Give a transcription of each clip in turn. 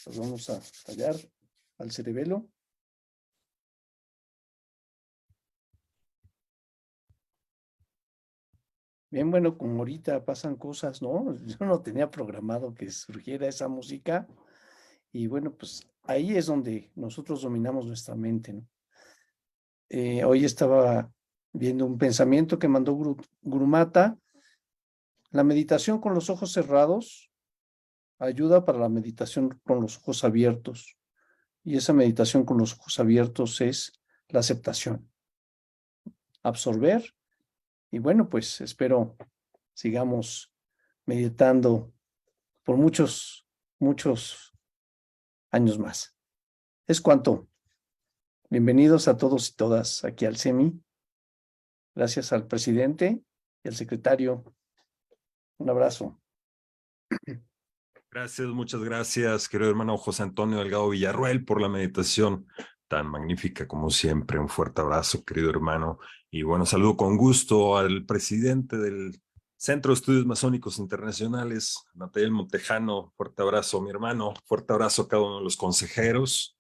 Pues vamos a tallar al cerebelo. Bien, bueno, como ahorita pasan cosas, ¿no? Yo no tenía programado que surgiera esa música y bueno, pues ahí es donde nosotros dominamos nuestra mente, ¿no? Hoy estaba viendo un pensamiento que mandó Guru Mata. La meditación con los ojos cerrados ayuda para la meditación con los ojos abiertos. Y esa meditación con los ojos abiertos es la aceptación, absorber. Y bueno, pues espero sigamos meditando por muchos, muchos años más. Es cuanto. Bienvenidos a todos y todas aquí al SEMI. Gracias al presidente y al secretario. Un abrazo. Gracias, muchas gracias, querido hermano José Antonio Delgado Villarroel, por la meditación tan magnífica como siempre. Un fuerte abrazo, querido hermano. Y bueno, saludo con gusto al presidente del Centro de Estudios Masónicos Internacionales, Natanael Montejano. Fuerte abrazo, mi hermano. Fuerte abrazo a cada uno de los consejeros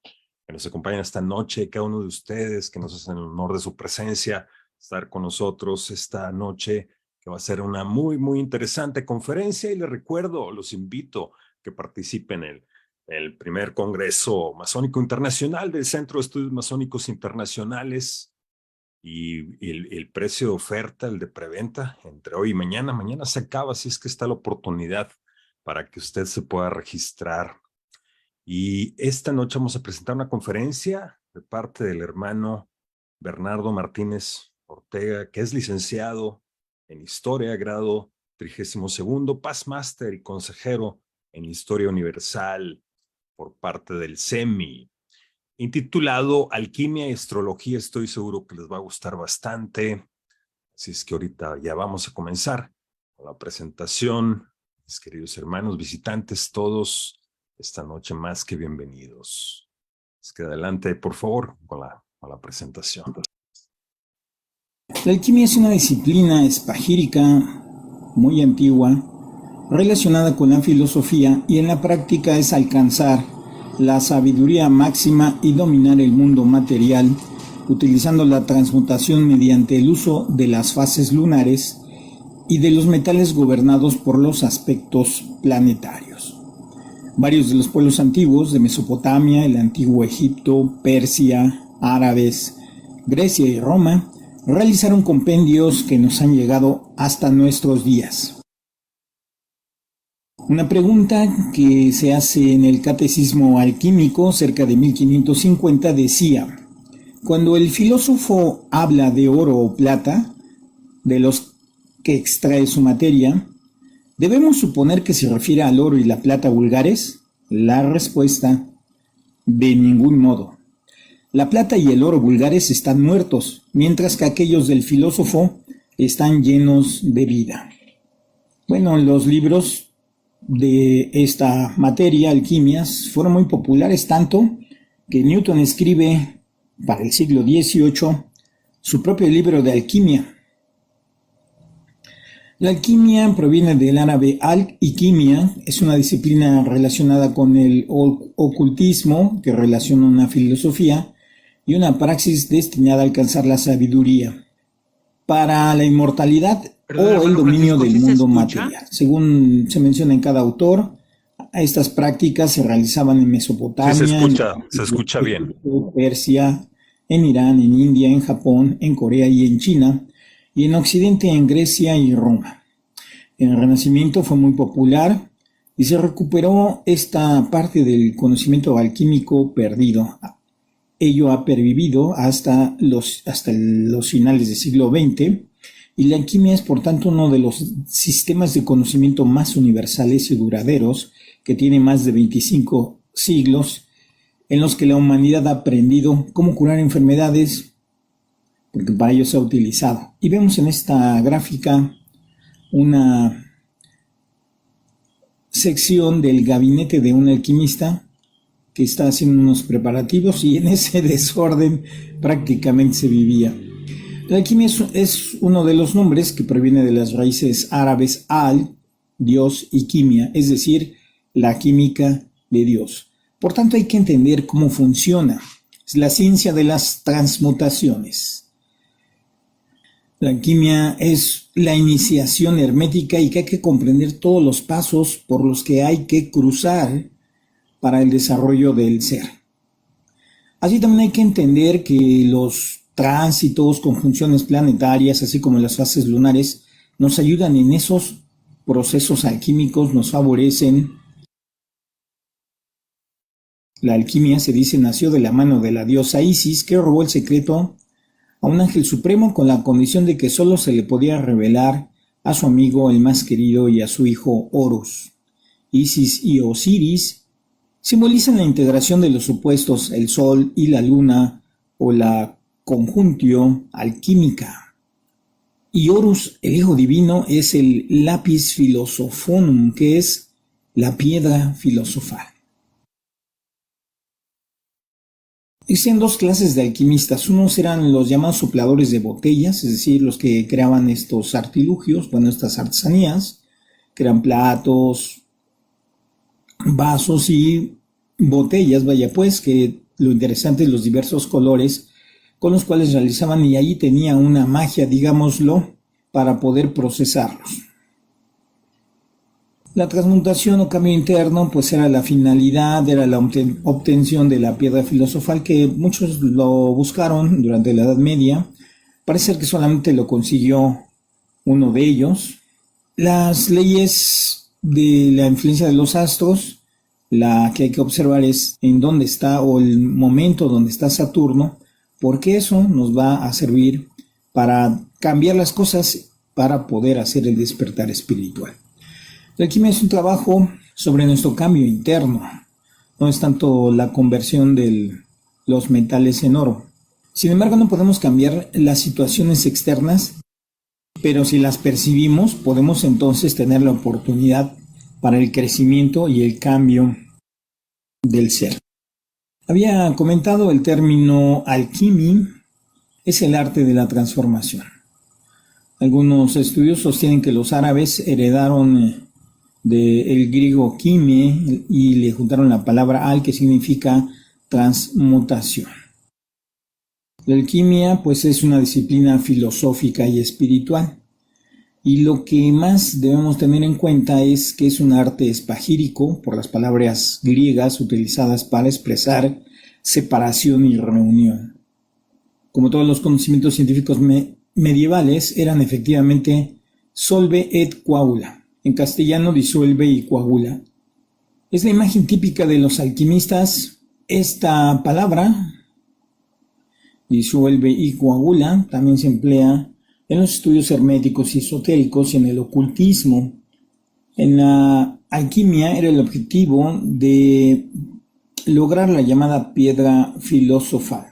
que nos acompañan esta noche, cada uno de ustedes que nos hacen el honor de su presencia, estar con nosotros esta noche, que va a ser una muy, muy interesante conferencia. Y les recuerdo, los invito que participen en el primer Congreso Masónico Internacional del Centro de Estudios Masónicos Internacionales, y el precio de oferta, el de preventa, entre hoy y mañana. Mañana se acaba, así es que está la oportunidad para que usted se pueda registrar. Y esta noche vamos a presentar una conferencia de parte del hermano Bernardo Martínez Ortega, que es licenciado en Historia, grado 32º, Past Master y consejero en Historia Universal por parte del SEMI, intitulado Alquimia y Astrología. Estoy seguro que les va a gustar bastante. Así es que ahorita ya vamos a comenzar con la presentación. Mis queridos hermanos visitantes, todos esta noche más que bienvenidos. Es que adelante, por favor, con la presentación. La alquimia es una disciplina espagírica muy antigua, relacionada con la filosofía, y en la práctica es alcanzar la sabiduría máxima y dominar el mundo material, utilizando la transmutación mediante el uso de las fases lunares y de los metales gobernados por los aspectos planetarios. Varios de los pueblos antiguos de Mesopotamia, el antiguo Egipto, Persia, árabes, Grecia y Roma realizaron compendios que nos han llegado hasta nuestros días. Una pregunta que se hace en el Catecismo Alquímico cerca de 1550 decía: cuando el filósofo habla de oro o plata, de los que extrae su materia, ¿debemos suponer que se refiere al oro y la plata vulgares? La respuesta: de ningún modo. La plata y el oro vulgares están muertos, mientras que aquellos del filósofo están llenos de vida. Bueno, los libros de esta materia, alquimias, fueron muy populares, tanto que Newton escribe para el siglo XVIII su propio libro de alquimia. La alquimia proviene del árabe al y quimia, es una disciplina relacionada con el ocultismo que relaciona una filosofía y una praxis destinada a alcanzar la sabiduría para la inmortalidad o el dominio del mundo material. Según se menciona en cada autor, estas prácticas se realizaban en Mesopotamia, sí, se escucha bien. Persia, en Irán, en India, en Japón, en Corea y en China, y en Occidente en Grecia y Roma. En el Renacimiento fue muy popular y se recuperó esta parte del conocimiento alquímico perdido. Ello ha pervivido hasta los finales del siglo XX, y la alquimia es por tanto uno de los sistemas de conocimiento más universales y duraderos, que tiene más de 25 siglos, en los que la humanidad ha aprendido cómo curar enfermedades, porque para ello se ha utilizado. Y vemos en esta gráfica una sección del gabinete de un alquimista que está haciendo unos preparativos, y en ese desorden prácticamente se vivía. La alquimia es uno de los nombres que proviene de las raíces árabes al, Dios, y quimia, es decir, la química de Dios. Por tanto, hay que entender cómo funciona. Es la ciencia de las transmutaciones. La alquimia es la iniciación hermética y que hay que comprender todos los pasos por los que hay que cruzar para el desarrollo del ser. Así también hay que entender que los tránsitos, conjunciones planetarias, así como las fases lunares, nos ayudan en esos procesos alquímicos, nos favorecen. La alquimia, se dice, nació de la mano de la diosa Isis, que robó el secreto a un ángel supremo con la condición de que solo se le podía revelar a su amigo el más querido y a su hijo Horus. Isis y Osiris simbolizan la integración de los opuestos, el sol y la luna, o la conjuntio alquímica. Y Horus, el hijo divino, es el lapis philosophorum, que es la piedra filosofal. Existen dos clases de alquimistas. Unos eran los llamados sopladores de botellas, es decir, los que creaban estos artilugios, estas artesanías, que eran platos, vasos y botellas, que lo interesante es los diversos colores con los cuales realizaban, y ahí tenía una magia, digámoslo, para poder procesarlos. La transmutación o cambio interno pues era la finalidad, era la obtención de la piedra filosofal, que muchos lo buscaron durante la Edad Media. Parece ser que solamente lo consiguió uno de ellos. Las leyes de la influencia de los astros, la que hay que observar es en dónde está, o el momento donde está Saturno, porque eso nos va a servir para cambiar las cosas, para poder hacer el despertar espiritual. La alquimia es un trabajo sobre nuestro cambio interno, no es tanto la conversión de los metales en oro. Sin embargo, no podemos cambiar las situaciones externas, pero si las percibimos, podemos entonces tener la oportunidad para el crecimiento y el cambio del ser. Había comentado el término alquimia, es el arte de la transformación. Algunos estudiosos sostienen que los árabes heredaron del griego quime y le juntaron la palabra al, que significa transmutación. La alquimia pues es una disciplina filosófica y espiritual, y lo que más debemos tener en cuenta es que es un arte espagírico, por las palabras griegas utilizadas para expresar separación y reunión. Como todos los conocimientos científicos medievales, eran efectivamente solve et coagula. En castellano, disuelve y coagula. Es la imagen típica de los alquimistas. Esta palabra, disuelve y coagula, también se emplea en los estudios herméticos y esotéricos y en el ocultismo. En la alquimia era el objetivo de lograr la llamada piedra filosofal,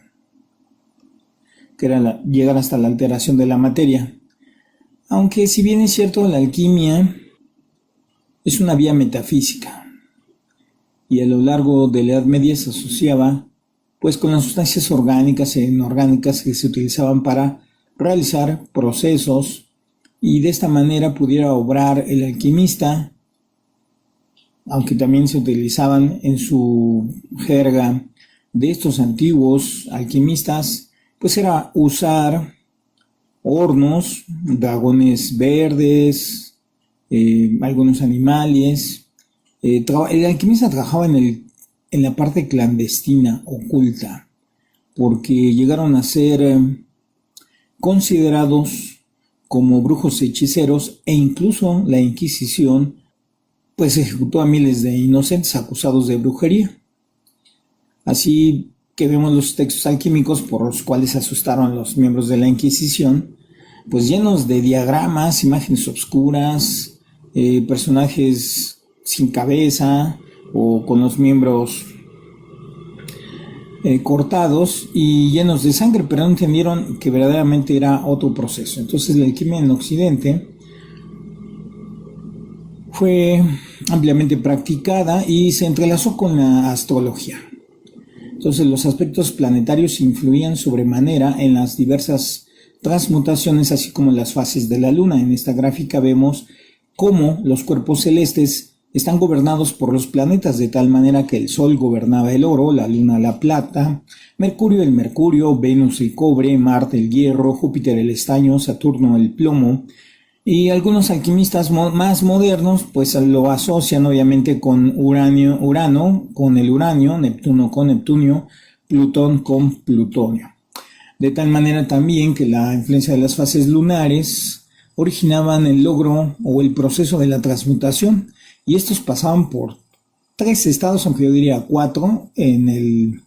que era llegar hasta la alteración de la materia. Aunque si bien es cierto, la alquimia es una vía metafísica, y a lo largo de la Edad Media se asociaba pues con las sustancias orgánicas e inorgánicas que se utilizaban para realizar procesos, y de esta manera pudiera obrar el alquimista, aunque también se utilizaban en su jerga de estos antiguos alquimistas, pues era usar hornos, dragones verdes, algunos animales. El alquimista trabajaba en la parte clandestina, oculta, porque llegaron a ser considerados como brujos hechiceros, e incluso la Inquisición pues ejecutó a miles de inocentes acusados de brujería. Así que vemos los textos alquímicos por los cuales asustaron a los miembros de la Inquisición, pues llenos de diagramas, imágenes obscuras, personajes sin cabeza o con los miembros cortados y llenos de sangre, pero no entendieron que verdaderamente era otro proceso. Entonces la alquimia en Occidente fue ampliamente practicada y se entrelazó con la astrología. Entonces los aspectos planetarios influían sobremanera en las diversas transmutaciones, así como las fases de la luna. En esta gráfica vemos cómo los cuerpos celestes están gobernados por los planetas, de tal manera que el Sol gobernaba el oro, la Luna la plata, Mercurio el mercurio, Venus el cobre, Marte el hierro, Júpiter el estaño, Saturno el plomo, y algunos alquimistas más modernos pues lo asocian obviamente con Urano con el uranio, Neptuno con Neptunio, Plutón con plutonio. De tal manera también que la influencia de las fases lunares originaban el logro o el proceso de la transmutación, y estos pasaban por 3 estados, aunque yo diría 4, en el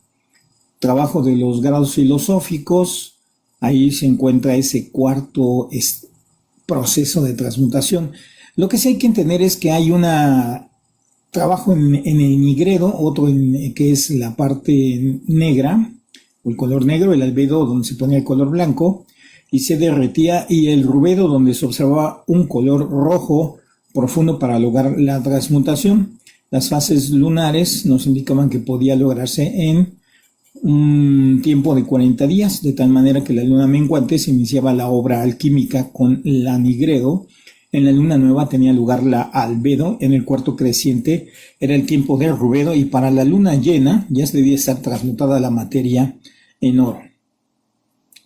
trabajo de los grados filosóficos. Ahí se encuentra ese cuarto proceso de transmutación. Lo que sí hay que entender es que hay un trabajo en el nigredo, otro que es la parte negra, o el color negro, el albedo donde se ponía el color blanco y se derretía, y el rubedo donde se observaba un color rojo profundo para lograr la transmutación. Las fases lunares nos indicaban que podía lograrse en un tiempo de 40 días, de tal manera que la luna menguante se iniciaba la obra alquímica con la nigredo, en la luna nueva tenía lugar la albedo, en el cuarto creciente era el tiempo de rubedo, y para la luna llena ya debía estar transmutada la materia en oro.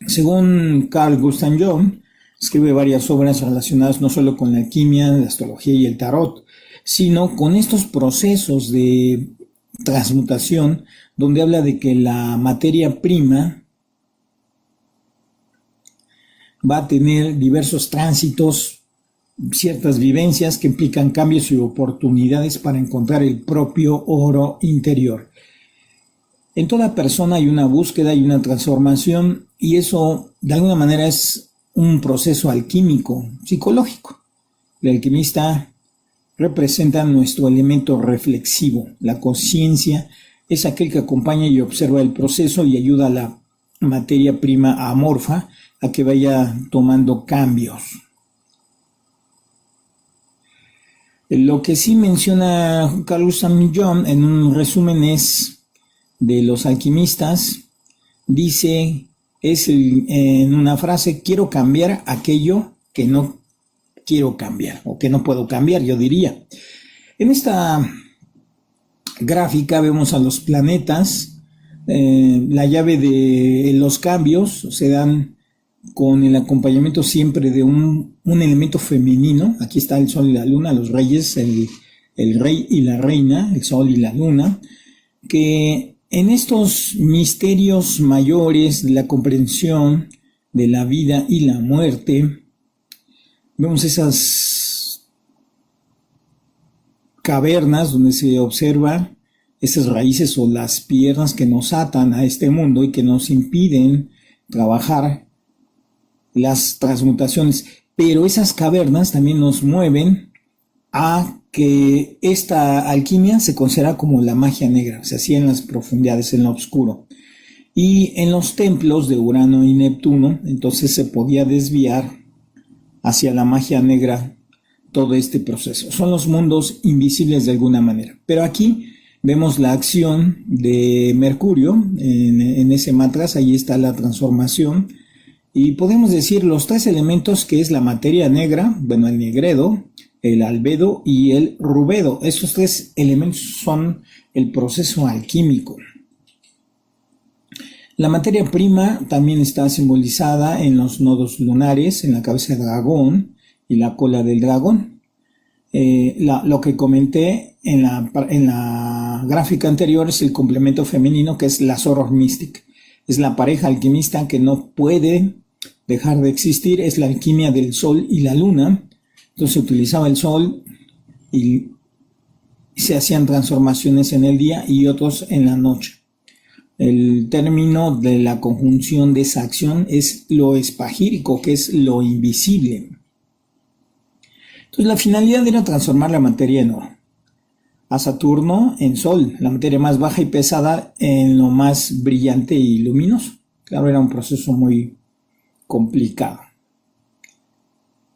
Según Carl Gustav Jung, escribe varias obras relacionadas no solo con la alquimia, la astrología y el tarot, sino con estos procesos de transmutación, donde habla de que la materia prima va a tener diversos tránsitos, ciertas vivencias que implican cambios y oportunidades para encontrar el propio oro interior. En toda persona hay una búsqueda y una transformación, y eso de alguna manera es un proceso alquímico, psicológico. El alquimista representa nuestro elemento reflexivo. La conciencia es aquel que acompaña y observa el proceso y ayuda a la materia prima amorfa a que vaya tomando cambios. Lo que sí menciona Carl Gustav Jung en un resumen es de los alquimistas, dice, en una frase: quiero cambiar aquello que no quiero cambiar, o que no puedo cambiar, yo diría. En esta gráfica vemos a los planetas. La llave de los cambios se dan con el acompañamiento siempre de un elemento femenino. Aquí está el sol y la luna, los reyes, el rey y la reina, el sol y la luna, que en estos misterios mayores de la comprensión de la vida y la muerte, vemos esas cavernas donde se observa esas raíces o las piernas que nos atan a este mundo y que nos impiden trabajar las transmutaciones. Pero esas cavernas también nos mueven a que esta alquimia se considera como la magia negra, se hacía en las profundidades, en lo oscuro. Y en los templos de Urano y Neptuno, entonces se podía desviar hacia la magia negra todo este proceso. Son los mundos invisibles de alguna manera. Pero aquí vemos la acción de Mercurio en ese matraz, ahí está la transformación. Y podemos decir los 3 elementos que es la materia negra, bueno, el nigredo, el albedo y el rubedo. Estos 3 elementos son el proceso alquímico. La materia prima también está simbolizada en los nodos lunares, en la cabeza de dragón y la cola del dragón. Lo que comenté en la gráfica anterior es el complemento femenino, que es la Soror Mystic. Es la pareja alquimista que no puede dejar de existir, es la alquimia del sol y la luna. Entonces se utilizaba el sol y se hacían transformaciones en el día y otros en la noche. El término de la conjunción de esa acción es lo espagírico, que es lo invisible. Entonces la finalidad era transformar la materia en oro. A Saturno en sol, la materia más baja y pesada en lo más brillante y luminoso. Claro, era un proceso muy complicado.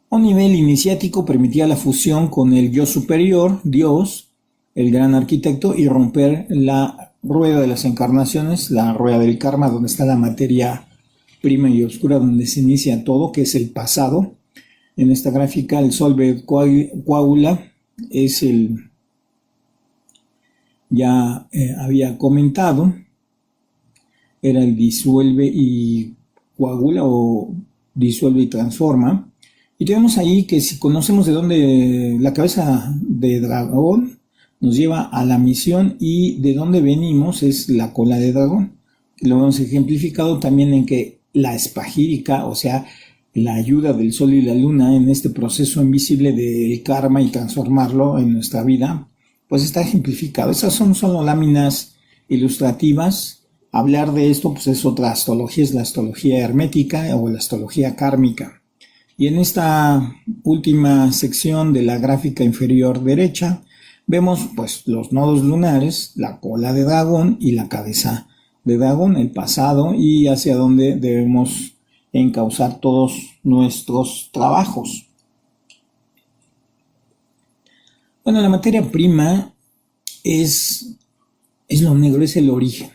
A un nivel iniciático permitía la fusión con el yo superior, Dios, el gran arquitecto, y romper la rueda de las encarnaciones, la rueda del karma, donde está la materia prima y oscura, donde se inicia todo, que es el pasado. En esta gráfica el Solve Coagula es el ya había comentado, era el disuelve y coagula o disuelve y transforma. Y tenemos ahí que si conocemos de dónde la cabeza de dragón nos lleva a la misión y de dónde venimos es la cola de dragón. Lo hemos ejemplificado también en que la espagírica, o sea, la ayuda del sol y la luna en este proceso invisible del karma y transformarlo en nuestra vida, pues está ejemplificado. Esas son solo láminas ilustrativas. Hablar de esto pues es otra astrología, es la astrología hermética o la astrología kármica. Y en esta última sección de la gráfica inferior derecha vemos pues los nodos lunares, la cola de dragón y la cabeza de dragón, el pasado y hacia dónde debemos encauzar todos nuestros trabajos. Bueno, la materia prima es lo negro, es el origen.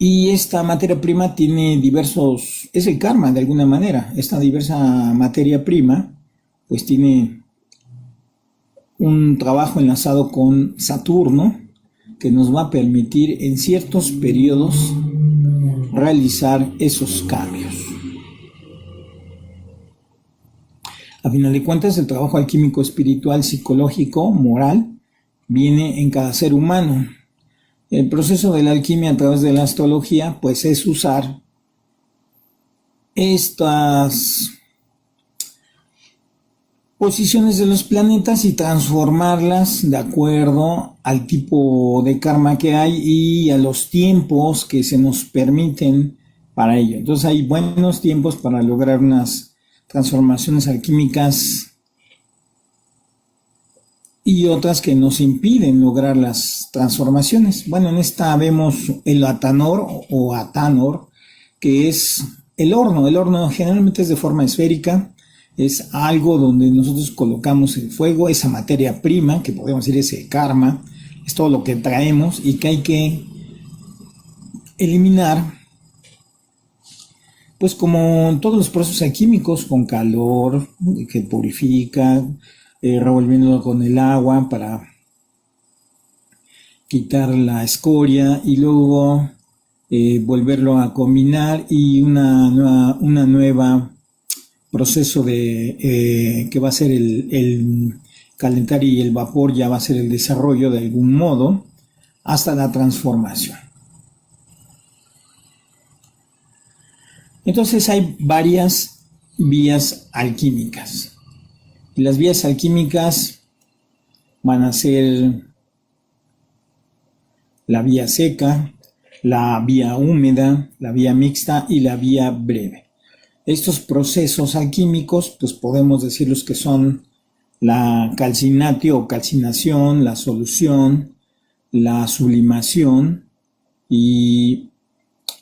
Y esta materia prima tiene diversos, es el karma de alguna manera. Esta diversa materia prima pues tiene un trabajo enlazado con Saturno que nos va a permitir en ciertos periodos realizar esos cambios. A final de cuentas, el trabajo alquímico espiritual, psicológico, moral, viene en cada ser humano. El proceso de la alquimia a través de la astrología, pues es usar estas posiciones de los planetas y transformarlas de acuerdo al tipo de karma que hay y a los tiempos que se nos permiten para ello. Entonces hay buenos tiempos para lograr unas transformaciones alquímicas y otras que nos impiden lograr las transformaciones. Bueno, en esta vemos el Atanor o Atanor, que es el horno. El horno generalmente es de forma esférica, es algo donde nosotros colocamos el fuego, esa materia prima, que podemos decir ese karma, es todo lo que traemos y que hay que eliminar, pues como todos los procesos alquímicos, con calor, que purifica, revolviéndolo con el agua para quitar la escoria y luego volverlo a combinar y una nueva proceso de que va a ser el calentar y el vapor ya va a ser el desarrollo de algún modo hasta la transformación. Entonces hay varias vías alquímicas. Y las vías alquímicas van a ser la vía seca, la vía húmeda, la vía mixta y la vía breve. Estos procesos alquímicos, pues podemos decirlos que son la calcinatio o calcinación, la solución, la sublimación y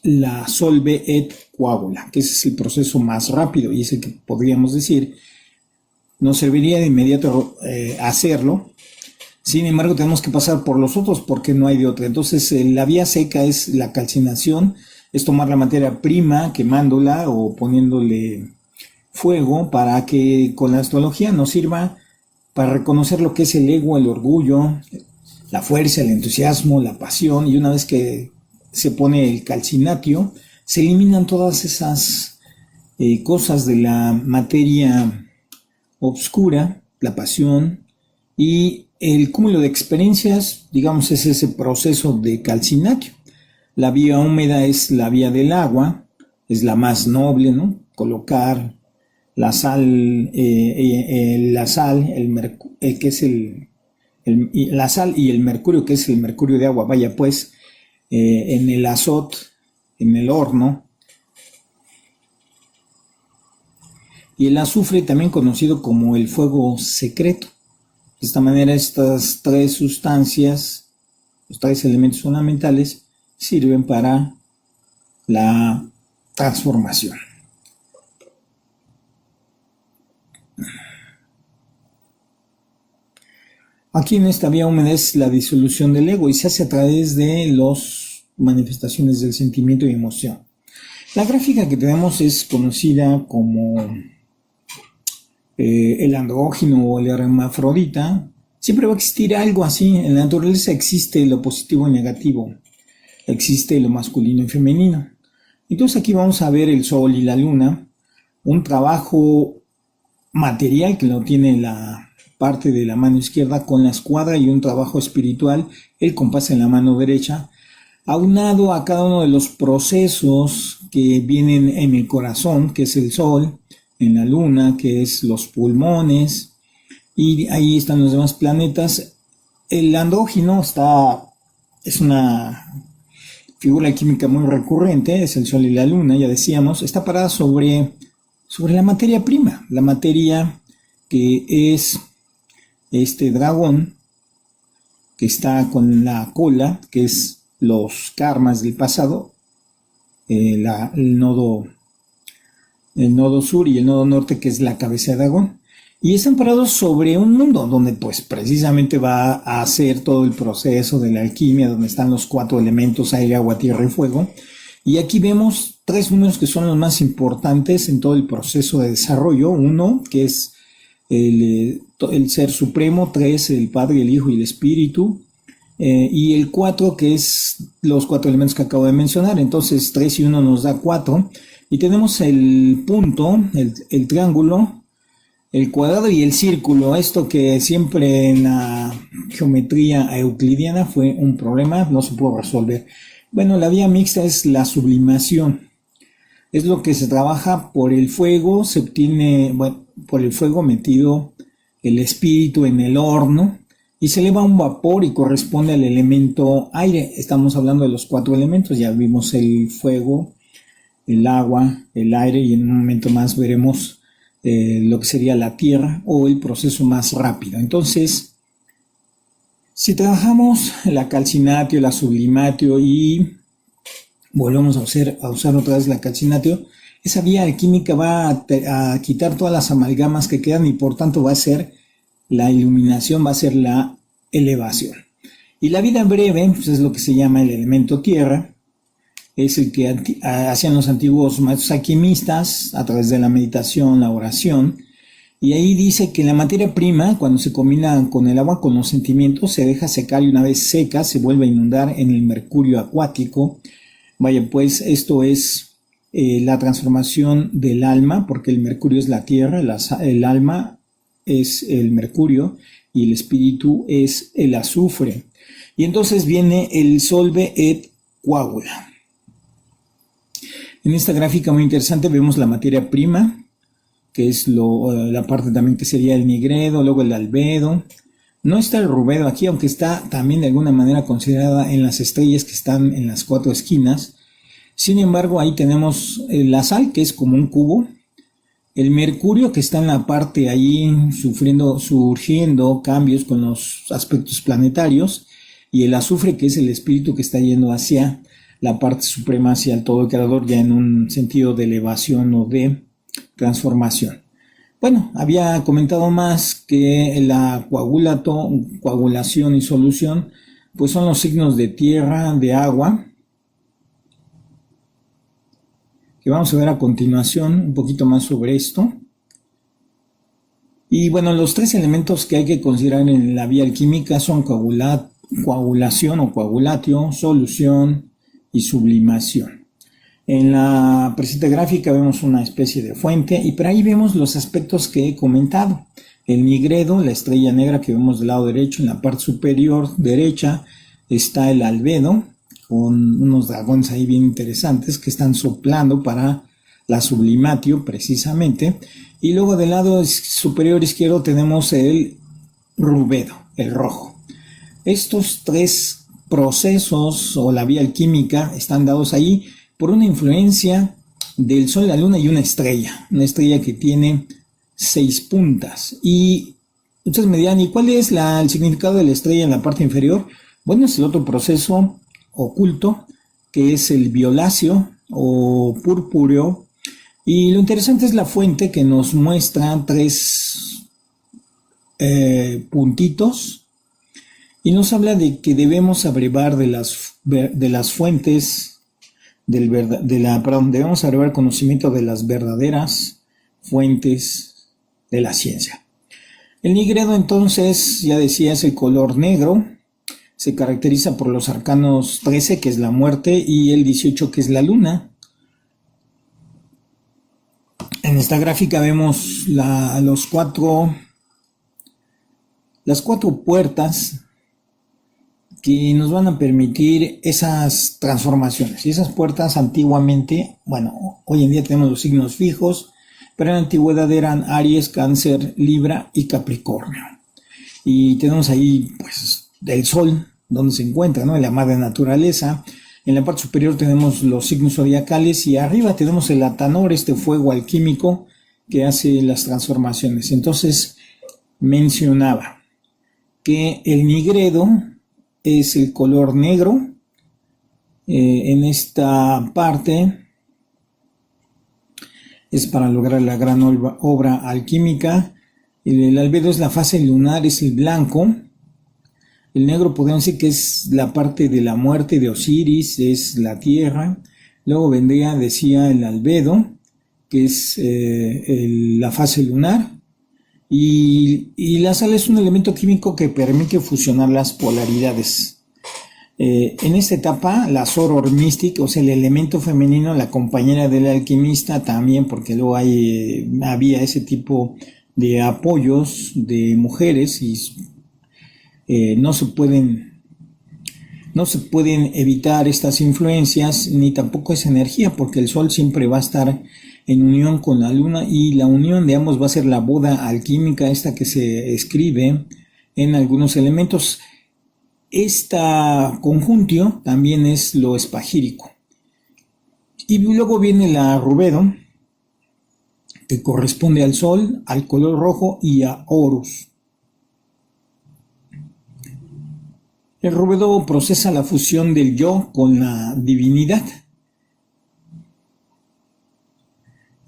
la solve et coagula, que ese es el proceso más rápido y es el que podríamos decir nos serviría de inmediato hacerlo. Sin embargo, tenemos que pasar por los otros porque no hay de otra. Entonces, la vía seca es la calcinación, es tomar la materia prima, quemándola o poniéndole fuego para que con la astrología nos sirva para reconocer lo que es el ego, el orgullo, la fuerza, el entusiasmo, la pasión. Y una vez que se pone el calcinatio, se eliminan todas esas cosas de la materia obscura, la pasión y el cúmulo de experiencias, digamos, es ese proceso de calcinatio. La vía húmeda es la vía del agua, es la más noble, ¿no? Colocar la sal, la sal y el mercurio, que es el mercurio de agua, vaya pues, en el azot, en el horno. Y el azufre, también conocido como el fuego secreto. De esta manera, estas tres sustancias, los tres elementos fundamentales, sirven para la transformación. Aquí en esta vía húmeda es la disolución del ego y se hace a través de las manifestaciones del sentimiento y emoción. La gráfica que tenemos es conocida como el andrógino o el hermafrodita, Siempre va a existir algo así. En la naturaleza existe lo positivo y negativo. Existe lo masculino y femenino. Entonces aquí vamos a ver el sol y la luna, un trabajo material que lo tiene la parte de la mano izquierda con la escuadra y un trabajo espiritual, el compás en la mano derecha, aunado a cada uno de los procesos que vienen en el corazón, que es el sol, en la luna, que es los pulmones, y ahí están los demás planetas. El andrógino es una figura química muy recurrente, es el sol y la luna, ya decíamos, está parada sobre la materia prima, la materia que es este dragón que está con la cola, que es los karmas del pasado, el nodo sur y el nodo norte, que es la cabeza de dragón, y están parados sobre un mundo donde pues precisamente va a hacer todo el proceso de la alquimia, donde están los 4 elementos: aire, agua, tierra y fuego. Y aquí vemos 3 números que son los más importantes en todo el proceso de desarrollo. 1, que es el Ser Supremo; 3, el Padre, el Hijo y el Espíritu; y el 4, que es los 4 elementos que acabo de mencionar. Entonces 3 y 1 nos da 4. Y tenemos el punto, el triángulo, el cuadrado y el círculo. Esto que siempre en la geometría euclidiana fue un problema, no se pudo resolver. Bueno, la vía mixta es la sublimación. Es lo que se trabaja por el fuego, se obtiene, por el fuego metido el espíritu en el horno y se eleva un vapor y corresponde al elemento aire. Estamos hablando de los 4 elementos, ya vimos el fuego, el agua, el aire, y en un momento más veremos lo que sería la tierra, o el proceso más rápido. Entonces, si trabajamos la calcinatio, la sublimatio y volvemos a usar otra vez la calcinatio, esa vía alquímica va a quitar todas las amalgamas que quedan y por tanto va a ser la iluminación, va a ser la elevación. Y la vida breve, pues, es lo que se llama el elemento tierra. Es el que hacían los antiguos maestros alquimistas a través de la meditación, la oración. Y ahí dice que la materia prima, cuando se combina con el agua, con los sentimientos, se deja secar y una vez seca se vuelve a inundar en el mercurio acuático. Vaya, pues esto es la transformación del alma, porque el mercurio es la tierra, el alma es el mercurio y el espíritu es el azufre. Y entonces viene el solve et coagula. En esta gráfica muy interesante vemos la materia prima, que es la parte también que sería el nigredo, luego el albedo. No está el rubedo aquí, aunque está también de alguna manera considerada en las estrellas que están en las 4 esquinas. Sin embargo, ahí tenemos la sal, que es como un cubo, el mercurio, que está en la parte ahí surgiendo cambios con los aspectos planetarios, y el azufre, que es el espíritu que está yendo hacia la parte suprema, hacia el todo creador, ya en un sentido de elevación o de transformación. Bueno, había comentado más que la coagulación y solución, pues son los signos de tierra, de agua, que vamos a ver a continuación un poquito más sobre esto. Y bueno, los 3 elementos que hay que considerar en la vía alquímica son coagulación o coagulatio, solución y sublimación. En la presente gráfica vemos una especie de fuente y por ahí vemos los aspectos que he comentado. El nigredo, la estrella negra que vemos del lado derecho, en la parte superior derecha está el albedo, con unos dragones ahí bien interesantes que están soplando para la sublimatio precisamente. Y luego del lado superior izquierdo tenemos el rubedo, el rojo. Estos 3 procesos o la vía alquímica están dados ahí por una influencia del sol, la luna y una estrella que tiene 6 puntas. Y ustedes me dirán, ¿y cuál es el significado de la estrella en la parte inferior? Bueno, es el otro proceso oculto, que es el violáceo o purpúreo. Y lo interesante es la fuente, que nos muestra 3 puntitos y nos habla de que debemos abrevar de las fuentes debemos abrevar conocimiento de las verdaderas fuentes de la ciencia. El nigredo entonces, ya decía, es el color negro. Se caracteriza por los arcanos 13, que es la muerte, y el 18, que es la luna. En esta gráfica vemos las cuatro puertas que nos van a permitir esas transformaciones. Y esas puertas antiguamente, bueno, hoy en día tenemos los signos fijos, pero en la antigüedad eran Aries, Cáncer, Libra y Capricornio. Y tenemos ahí, pues, el Sol, donde se encuentra, ¿no? En la madre naturaleza. En la parte superior tenemos los signos zodiacales y arriba tenemos el Atanor, este fuego alquímico que hace las transformaciones. Entonces, mencionaba que el nigredo es el color negro. En esta parte es para lograr la gran obra alquímica. El albedo es la fase lunar, es el blanco. El negro podemos decir que es la parte de la muerte de Osiris, es la tierra. Luego vendría, decía, el albedo, que es la fase lunar. Y la sal es un elemento químico que permite fusionar las polaridades. En esta etapa, la Soror Mystic, o sea, el elemento femenino, la compañera del alquimista también, porque luego había ese tipo de apoyos de mujeres y no se pueden evitar estas influencias, ni tampoco esa energía, porque el Sol siempre va a estar en unión con la Luna, y la unión de ambos va a ser la boda alquímica, esta que se escribe en algunos elementos. Esta conjuntio también es lo espagírico. Y luego viene la rubedo, que corresponde al Sol, al color rojo y a Horus. El rubedo procesa la fusión del yo con la divinidad.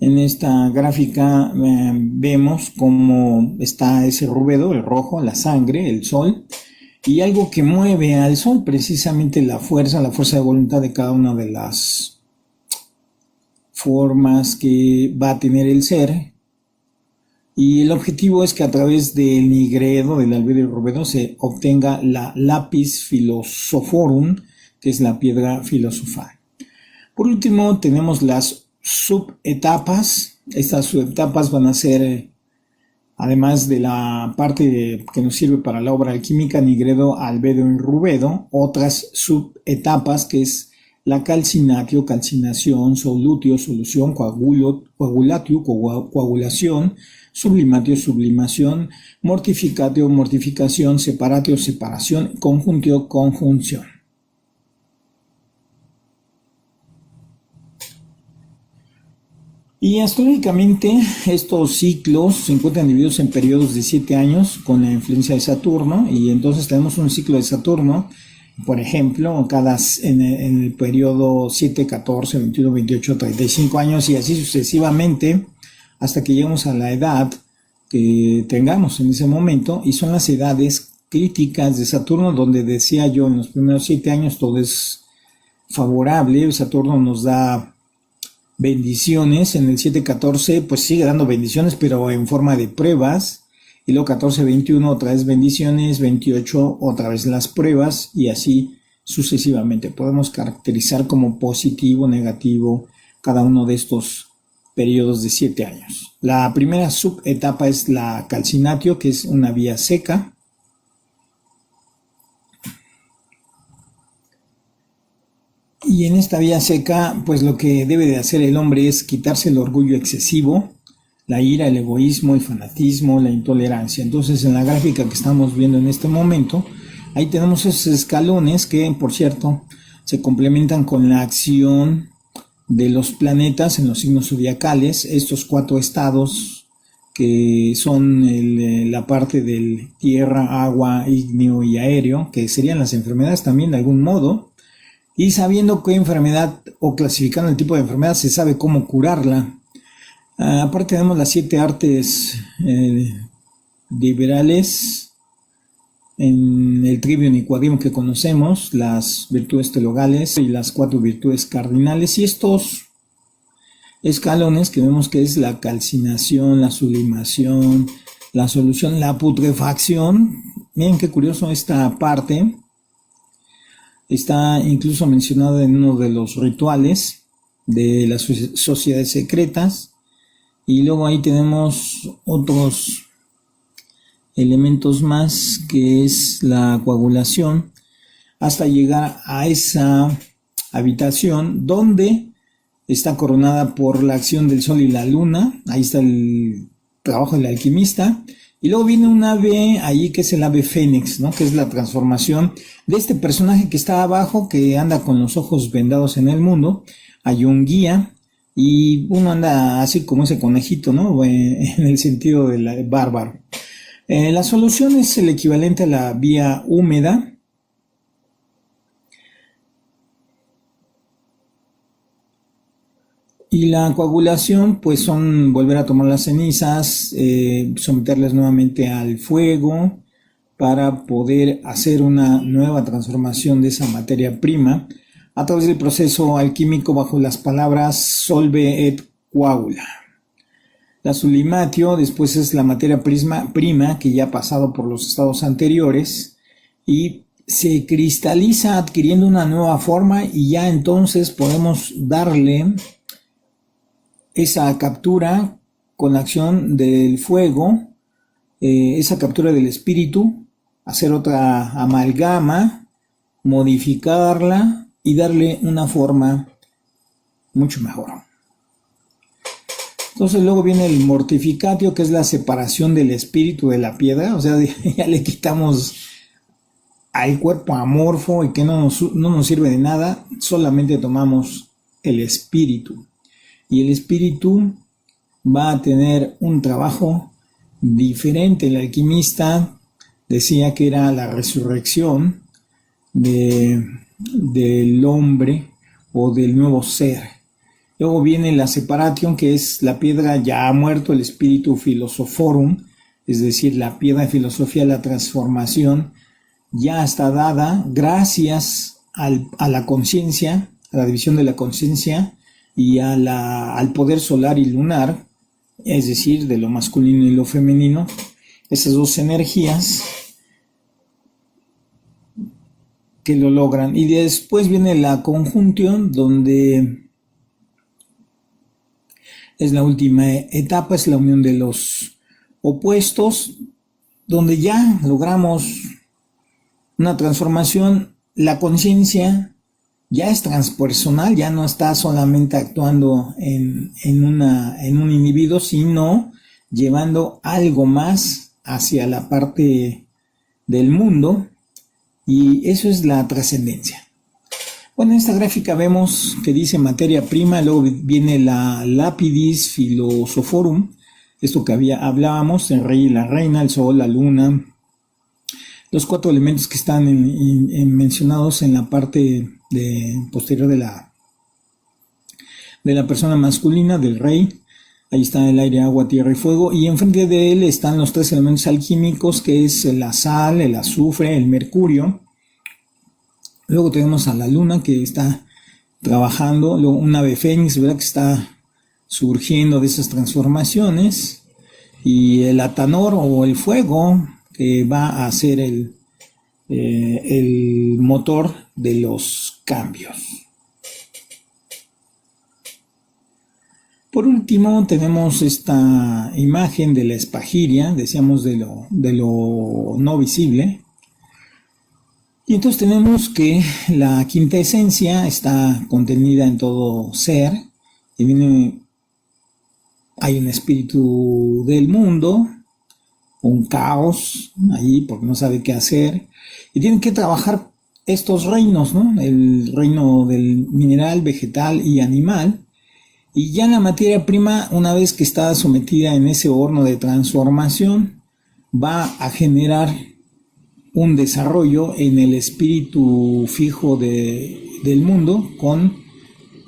En esta gráfica vemos cómo está ese rubedo, el rojo, la sangre, el sol, y algo que mueve al sol, precisamente la fuerza de voluntad de cada una de las formas que va a tener el ser. Y el objetivo es que a través del nigredo, del albedo y el rubedo, se obtenga la lapis philosophorum, que es la piedra filosofal. Por último, tenemos las subetapas. Estas subetapas van a ser, además de la parte que nos sirve para la obra alquímica, nigredo, albedo y rubedo, otras subetapas, que es la calcinatio, calcinación, solutio, solución, coagulatio, coagulación, sublimatio, sublimación, mortificatio, mortificación, separatio, separación, conjuntio, conjunción. Y astrológicamente estos ciclos se encuentran divididos en periodos de 7 años con la influencia de Saturno, y entonces tenemos un ciclo de Saturno, por ejemplo, en el periodo 7, 14, 21, 28, 35 años y así sucesivamente, hasta que lleguemos a la edad que tengamos en ese momento, y son las edades críticas de Saturno, donde decía yo, en los primeros 7 años todo es favorable. Saturno nos da bendiciones. En el 7-14 pues sigue dando bendiciones, pero en forma de pruebas, y luego 14-21 otra vez bendiciones, 28 otra vez las pruebas, y así sucesivamente. Podemos caracterizar como positivo, negativo cada uno de estos periodos de 7 años. La primera subetapa es la calcinatio, que es una vía seca. Y en esta vía seca, pues lo que debe de hacer el hombre es quitarse el orgullo excesivo, la ira, el egoísmo, el fanatismo, la intolerancia. Entonces, en la gráfica que estamos viendo en este momento, ahí tenemos esos escalones que, por cierto, se complementan con la acción de los planetas en los signos zodiacales, estos 4 estados que son la parte del tierra, agua, ígneo y aéreo, que serían las enfermedades también de algún modo, y sabiendo qué enfermedad o clasificando el tipo de enfermedad se sabe cómo curarla. Aparte tenemos las 7 artes liberales en el trivium y quadrivium que conocemos, las virtudes teologales y las 4 virtudes cardinales, y estos escalones que vemos que es la calcinación, la sublimación, La solución, la putrefacción. Miren qué curioso esta parte. Está incluso mencionada en uno de los rituales de las sociedades secretas. Y luego ahí tenemos otros elementos más, que es la coagulación, hasta llegar a esa habitación donde está coronada por la acción del sol y la luna. Ahí está el trabajo del alquimista. Y luego viene un ave allí que es el ave fénix, ¿no? Que es la transformación de este personaje que está abajo, que anda con los ojos vendados en el mundo. Hay un guía y uno anda así como ese conejito, ¿no? En el sentido del bárbaro. La solución es el equivalente a la vía húmeda. Y la coagulación, pues son volver a tomar las cenizas, someterlas nuevamente al fuego para poder hacer una nueva transformación de esa materia prima a través del proceso alquímico bajo las palabras solve et coagula. La sublimatio después es la materia prima que ya ha pasado por los estados anteriores y se cristaliza adquiriendo una nueva forma, y ya entonces podemos darle esa captura con la acción del fuego, esa captura del espíritu, hacer otra amalgama, modificarla y darle una forma mucho mejor. Entonces luego viene el mortificatio, que es la separación del espíritu de la piedra. O sea, ya le quitamos al cuerpo amorfo y que no nos sirve de nada, solamente tomamos el espíritu. Y el espíritu va a tener un trabajo diferente. El alquimista decía que era la resurrección del hombre o del nuevo ser. Luego viene la separation, que es la piedra ya ha muerto, el espíritu philosophorum, es decir, la piedra de filosofía, la transformación ya está dada gracias a la conciencia, a la división de la conciencia y al poder solar y lunar, es decir, de lo masculino y lo femenino, esas dos energías que lo logran. Y después viene la conjunción, donde es la última etapa, es la unión de los opuestos, donde ya logramos una transformación. La conciencia ya es transpersonal, ya no está solamente actuando en un individuo, sino llevando algo más hacia la parte del mundo, y eso es la trascendencia. Bueno, en esta gráfica vemos que dice materia prima, luego viene la lapidis philosophorum, esto que hablábamos, el rey y la reina, el sol, la luna, los cuatro elementos que están mencionados en la parte posterior de la persona masculina, del rey. Ahí está el aire, agua, tierra y fuego, y enfrente de él están los tres elementos alquímicos, que es la sal, el azufre, el mercurio. Luego tenemos a la luna, que está trabajando, luego un ave fénix, ¿verdad?, que está surgiendo de esas transformaciones, y el atanor o el fuego, que va a ser el motor de los cambios. Por último tenemos esta imagen de la espagiria, decíamos de lo no visible. Y entonces tenemos que la quinta esencia está contenida en todo ser, y hay un espíritu del mundo, un caos allí porque no sabe qué hacer, y tienen que trabajar estos reinos, ¿no? El reino del mineral, vegetal y animal. Y ya la materia prima, una vez que está sometida en ese horno de transformación, va a generar un desarrollo en el espíritu fijo del mundo, con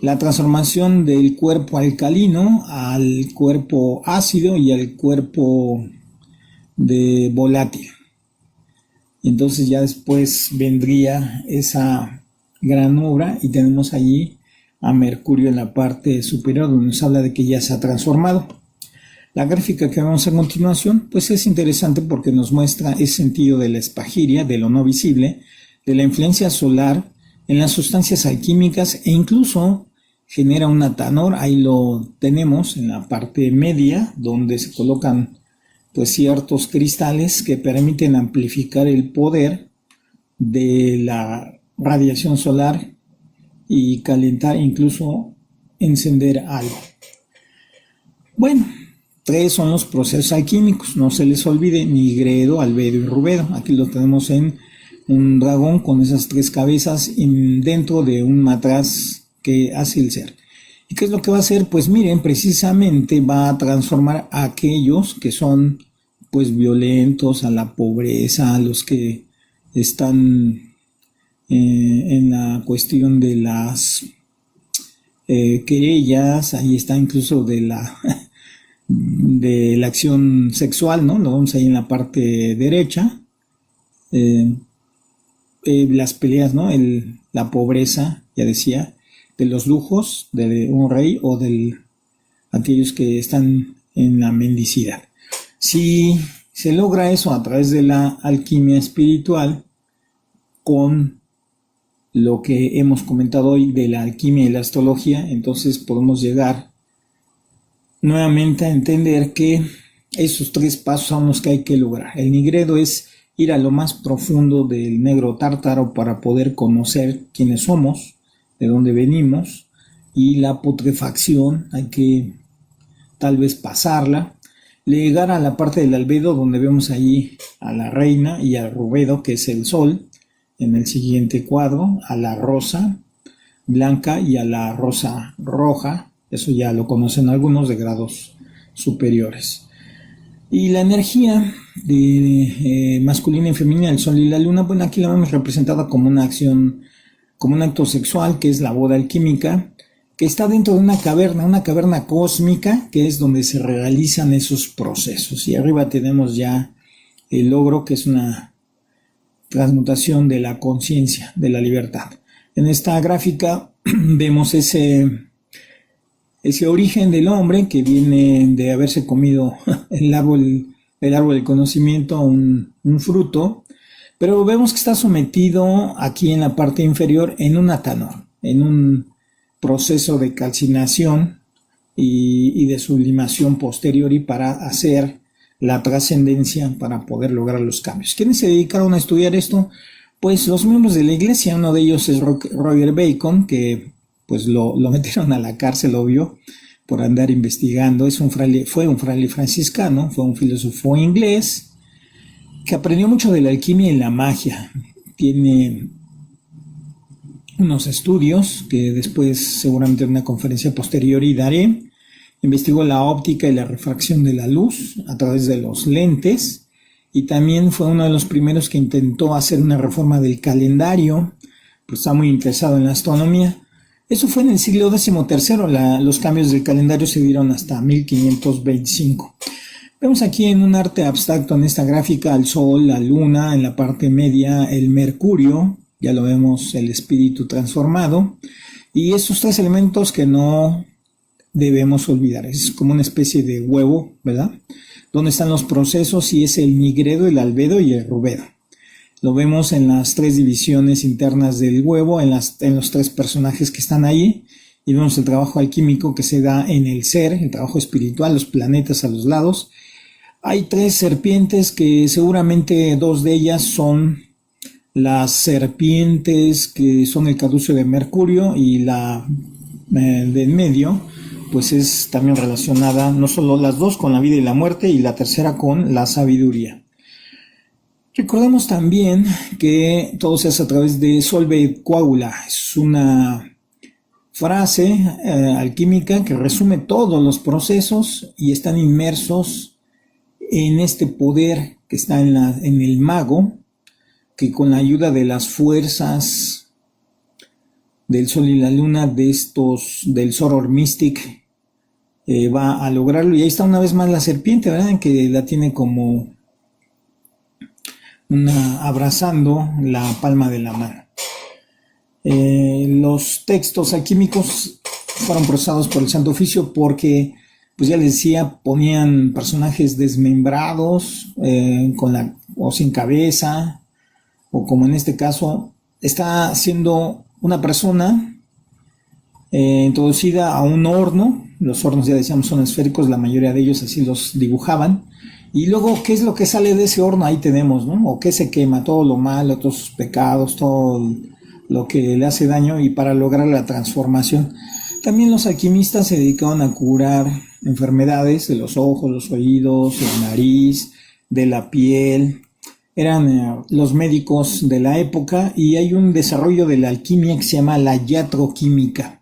la transformación del cuerpo alcalino al cuerpo ácido y al cuerpo de volátil. Entonces ya después vendría esa gran obra, y tenemos allí a Mercurio en la parte superior, donde nos habla de que ya se ha transformado. La gráfica que vemos a continuación, pues es interesante porque nos muestra ese sentido de la espagiria, de lo no visible, de la influencia solar en las sustancias alquímicas e incluso genera un atanor. Ahí lo tenemos en la parte media, donde se colocan pues ciertos cristales que permiten amplificar el poder de la radiación solar y calentar, incluso encender algo. Bueno, 3 son los procesos alquímicos, no se les olvide: nigredo, albedo y rubedo. Aquí lo tenemos en un dragón con esas 3 cabezas dentro de un matraz que hace el ser. ¿Y qué es lo que va a hacer? Pues miren, precisamente va a transformar a aquellos que son pues violentos, a la pobreza, a los que están en la cuestión de las querellas. Ahí está incluso de la acción sexual, ¿no? Lo vemos ahí en la parte derecha. Las peleas, ¿no? La pobreza, ya decía, de los lujos de un rey o de aquellos que están en la mendicidad. Si se logra eso a través de la alquimia espiritual, con lo que hemos comentado hoy de la alquimia y la astrología, entonces podemos llegar nuevamente a entender que esos 3 pasos son los que hay que lograr. El nigredo es ir a lo más profundo del negro tártaro para poder conocer quiénes somos, de dónde venimos, y la putrefacción hay que tal vez pasarla, llegar a la parte del albedo, donde vemos ahí a la reina, y al rubedo, que es el sol, en el siguiente cuadro, a la rosa blanca y a la rosa roja. Eso ya lo conocen algunos de grados superiores. Y la energía masculina y femenina, el sol y la luna, bueno, aquí la vemos representada como una acción, como un acto sexual, que es la boda alquímica, que está dentro de una caverna cósmica, que es donde se realizan esos procesos. Y arriba tenemos ya el logro, que es una transmutación de la conciencia, de la libertad. En esta gráfica vemos ese origen del hombre, que viene de haberse comido el árbol del conocimiento, un fruto, pero vemos que está sometido aquí en la parte inferior en un atanor, en un proceso de calcinación y de sublimación posterior, y para hacer la trascendencia, para poder lograr los cambios. ¿Quiénes se dedicaron a estudiar esto? Pues los miembros de la iglesia. Uno de ellos es Roger Bacon, que pues lo metieron a la cárcel, obvio, por andar investigando. Fue un fraile franciscano, fue un filósofo inglés que aprendió mucho de la alquimia y la magia. Tiene unos estudios que después, seguramente en una conferencia posterior, daré. Investigó la óptica y la refracción de la luz a través de los lentes, y también fue uno de los primeros que intentó hacer una reforma del calendario, pues está muy interesado en la astronomía. Eso fue en el siglo XIII. Los cambios del calendario se dieron hasta 1525. Vemos aquí en un arte abstracto, en esta gráfica, al sol, la luna, en la parte media el mercurio, ya lo vemos, el espíritu transformado, y esos 3 elementos que no debemos olvidar. Es como una especie de huevo, ¿verdad? Donde están los procesos, y es el nigredo, el albedo y el rubedo. Lo vemos en las 3 divisiones internas del huevo, en los 3 personajes que están ahí, y vemos el trabajo alquímico que se da en el ser, el trabajo espiritual, los planetas a los lados. Hay 3 serpientes que seguramente 2 de ellas son las serpientes que son el caduceo de Mercurio, y la del medio pues es también relacionada, no solo las 2 con la vida y la muerte, y la tercera con la sabiduría. Recordemos también que todo se hace a través de solve et coagula. Es una frase alquímica que resume todos los procesos, y están inmersos en este poder que está en el mago, que con la ayuda de las fuerzas del sol y la luna, del Soror Mystic, va a lograrlo. Y ahí está una vez más la serpiente, ¿verdad? Que la tiene como abrazando la palma de la mano. Los textos alquímicos fueron procesados por el Santo Oficio porque pues ya les decía, ponían personajes desmembrados, o sin cabeza, o como en este caso, está siendo una persona introducida a un horno. Los hornos, ya decíamos, son esféricos, la mayoría de ellos así los dibujaban. Y luego, ¿qué es lo que sale de ese horno? Ahí tenemos, ¿no? O qué se quema, todo lo malo, todos sus pecados, todo lo que le hace daño, y para lograr la transformación. También los alquimistas se dedicaban a curar enfermedades de los ojos, los oídos, la nariz, de la piel. Eran los médicos de la época, y hay un desarrollo de la alquimia que se llama la iatroquímica.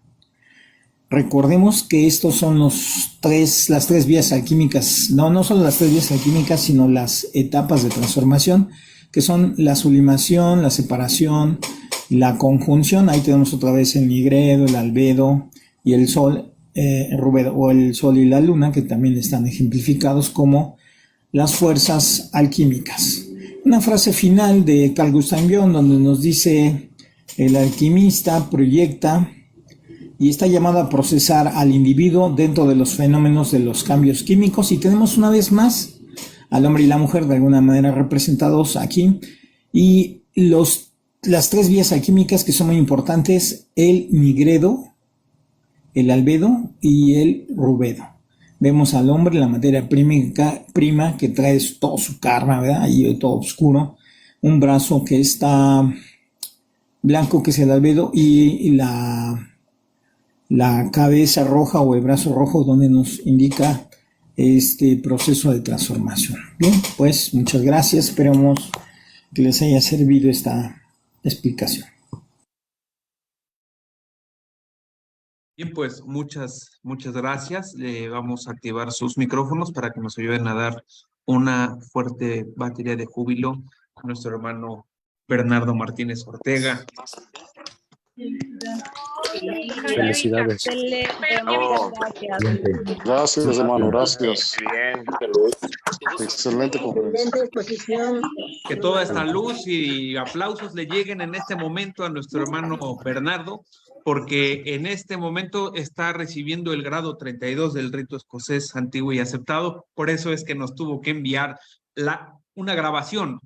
Recordemos que estos son las tres vías alquímicas, no solo las tres vías alquímicas, sino las etapas de transformación, que son la sublimación, la separación, la conjunción. Ahí tenemos otra vez el nigredo, el albedo y el sol, rubedo, o el sol y la luna, que también están ejemplificados como las fuerzas alquímicas. Una frase final de Carl Gustav Jung, donde nos dice: el alquimista proyecta y está llamado a procesar al individuo dentro de los fenómenos de los cambios químicos. Y tenemos una vez más al hombre y la mujer de alguna manera representados aquí, y las tres vías alquímicas que son muy importantes: el nigredo, el albedo y el rubedo. Vemos al hombre, la materia prima que trae todo su karma, ¿verdad? Y todo oscuro. Un brazo que está blanco, que es el albedo, y la cabeza roja o el brazo rojo, donde nos indica este proceso de transformación. Bien, pues muchas gracias. Esperamos que les haya servido esta explicación. Bien, pues muchas gracias. Vamos a activar sus micrófonos para que nos ayuden a dar una fuerte batería de júbilo a nuestro hermano Bernardo Martínez Ortega. Felicidades. Gracias, hermano, gracias. Excelente conferencia. Que toda esta luz y aplausos le lleguen en este momento a nuestro hermano Bernardo, porque en este momento está recibiendo el grado 32 del rito escocés antiguo y aceptado. Por eso es que nos tuvo que enviar una grabación,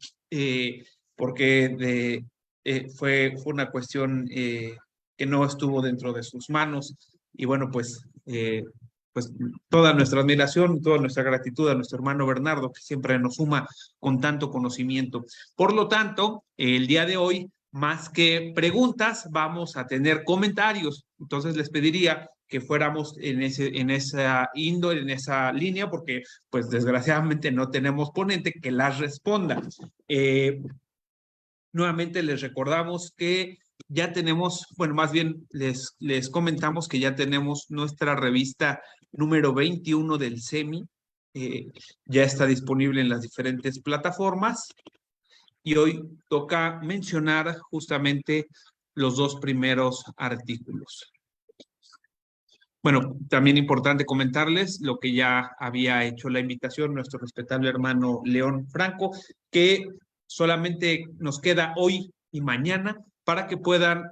porque fue una cuestión que no estuvo dentro de sus manos. Y bueno, pues toda nuestra admiración, toda nuestra gratitud a nuestro hermano Bernardo, que siempre nos suma con tanto conocimiento. Por lo tanto, el día de hoy, más que preguntas, vamos a tener comentarios. Entonces les pediría que fuéramos en esa índole, en esa línea, porque pues desgraciadamente no tenemos ponente que las responda. Nuevamente les recordamos que ya tenemos, bueno, más bien les comentamos que ya tenemos nuestra revista número 21 del CEMI. Ya está disponible en las diferentes plataformas. Y hoy toca mencionar justamente los dos primeros artículos. Bueno, también importante comentarles lo que ya había hecho la invitación nuestro respetable hermano León Franco, que solamente nos queda hoy y mañana para que puedan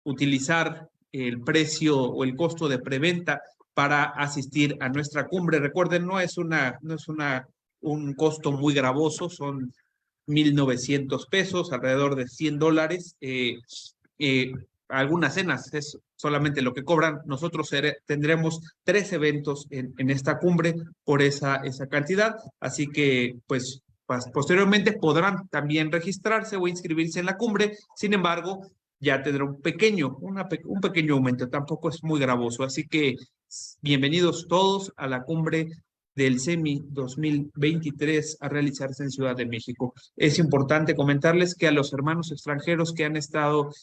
utilizar el precio o el costo de preventa para asistir a nuestra cumbre. Recuerden, no es un costo muy gravoso, son 1,900 pesos, alrededor de $100. Algunas cenas es solamente lo que cobran. Nosotros tendremos 3 eventos en esta cumbre por esa cantidad, así que pues posteriormente podrán también registrarse o inscribirse en la cumbre. Sin embargo, ya tendrá un pequeño aumento, tampoco es muy gravoso. Así que bienvenidos todos a la cumbre del CEMI 2023 a realizarse en Ciudad de México. Es importante comentarles que a los hermanos extranjeros que han estado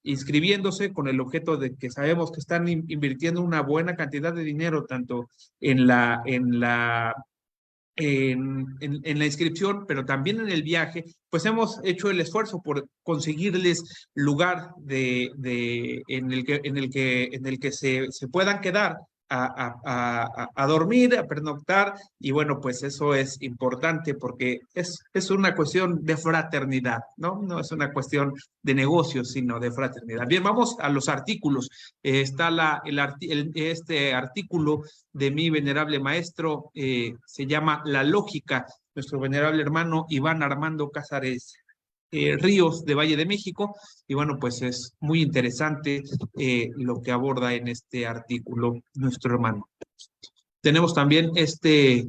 inscribiéndose con el objeto de que sabemos que están invirtiendo una buena cantidad de dinero, tanto en la inscripción, pero también en el viaje, pues hemos hecho el esfuerzo por conseguirles lugar en el que se puedan quedar a dormir, a pernoctar, y bueno, pues eso es importante porque es una cuestión de fraternidad, ¿no? No es una cuestión de negocios, sino de fraternidad. Bien, vamos a los artículos. Está este artículo de mi venerable maestro, se llama La Lógica, nuestro venerable hermano Iván Armando Cázares Ríos de Valle de México, y bueno, pues es muy interesante lo que aborda en este artículo nuestro hermano. Tenemos también este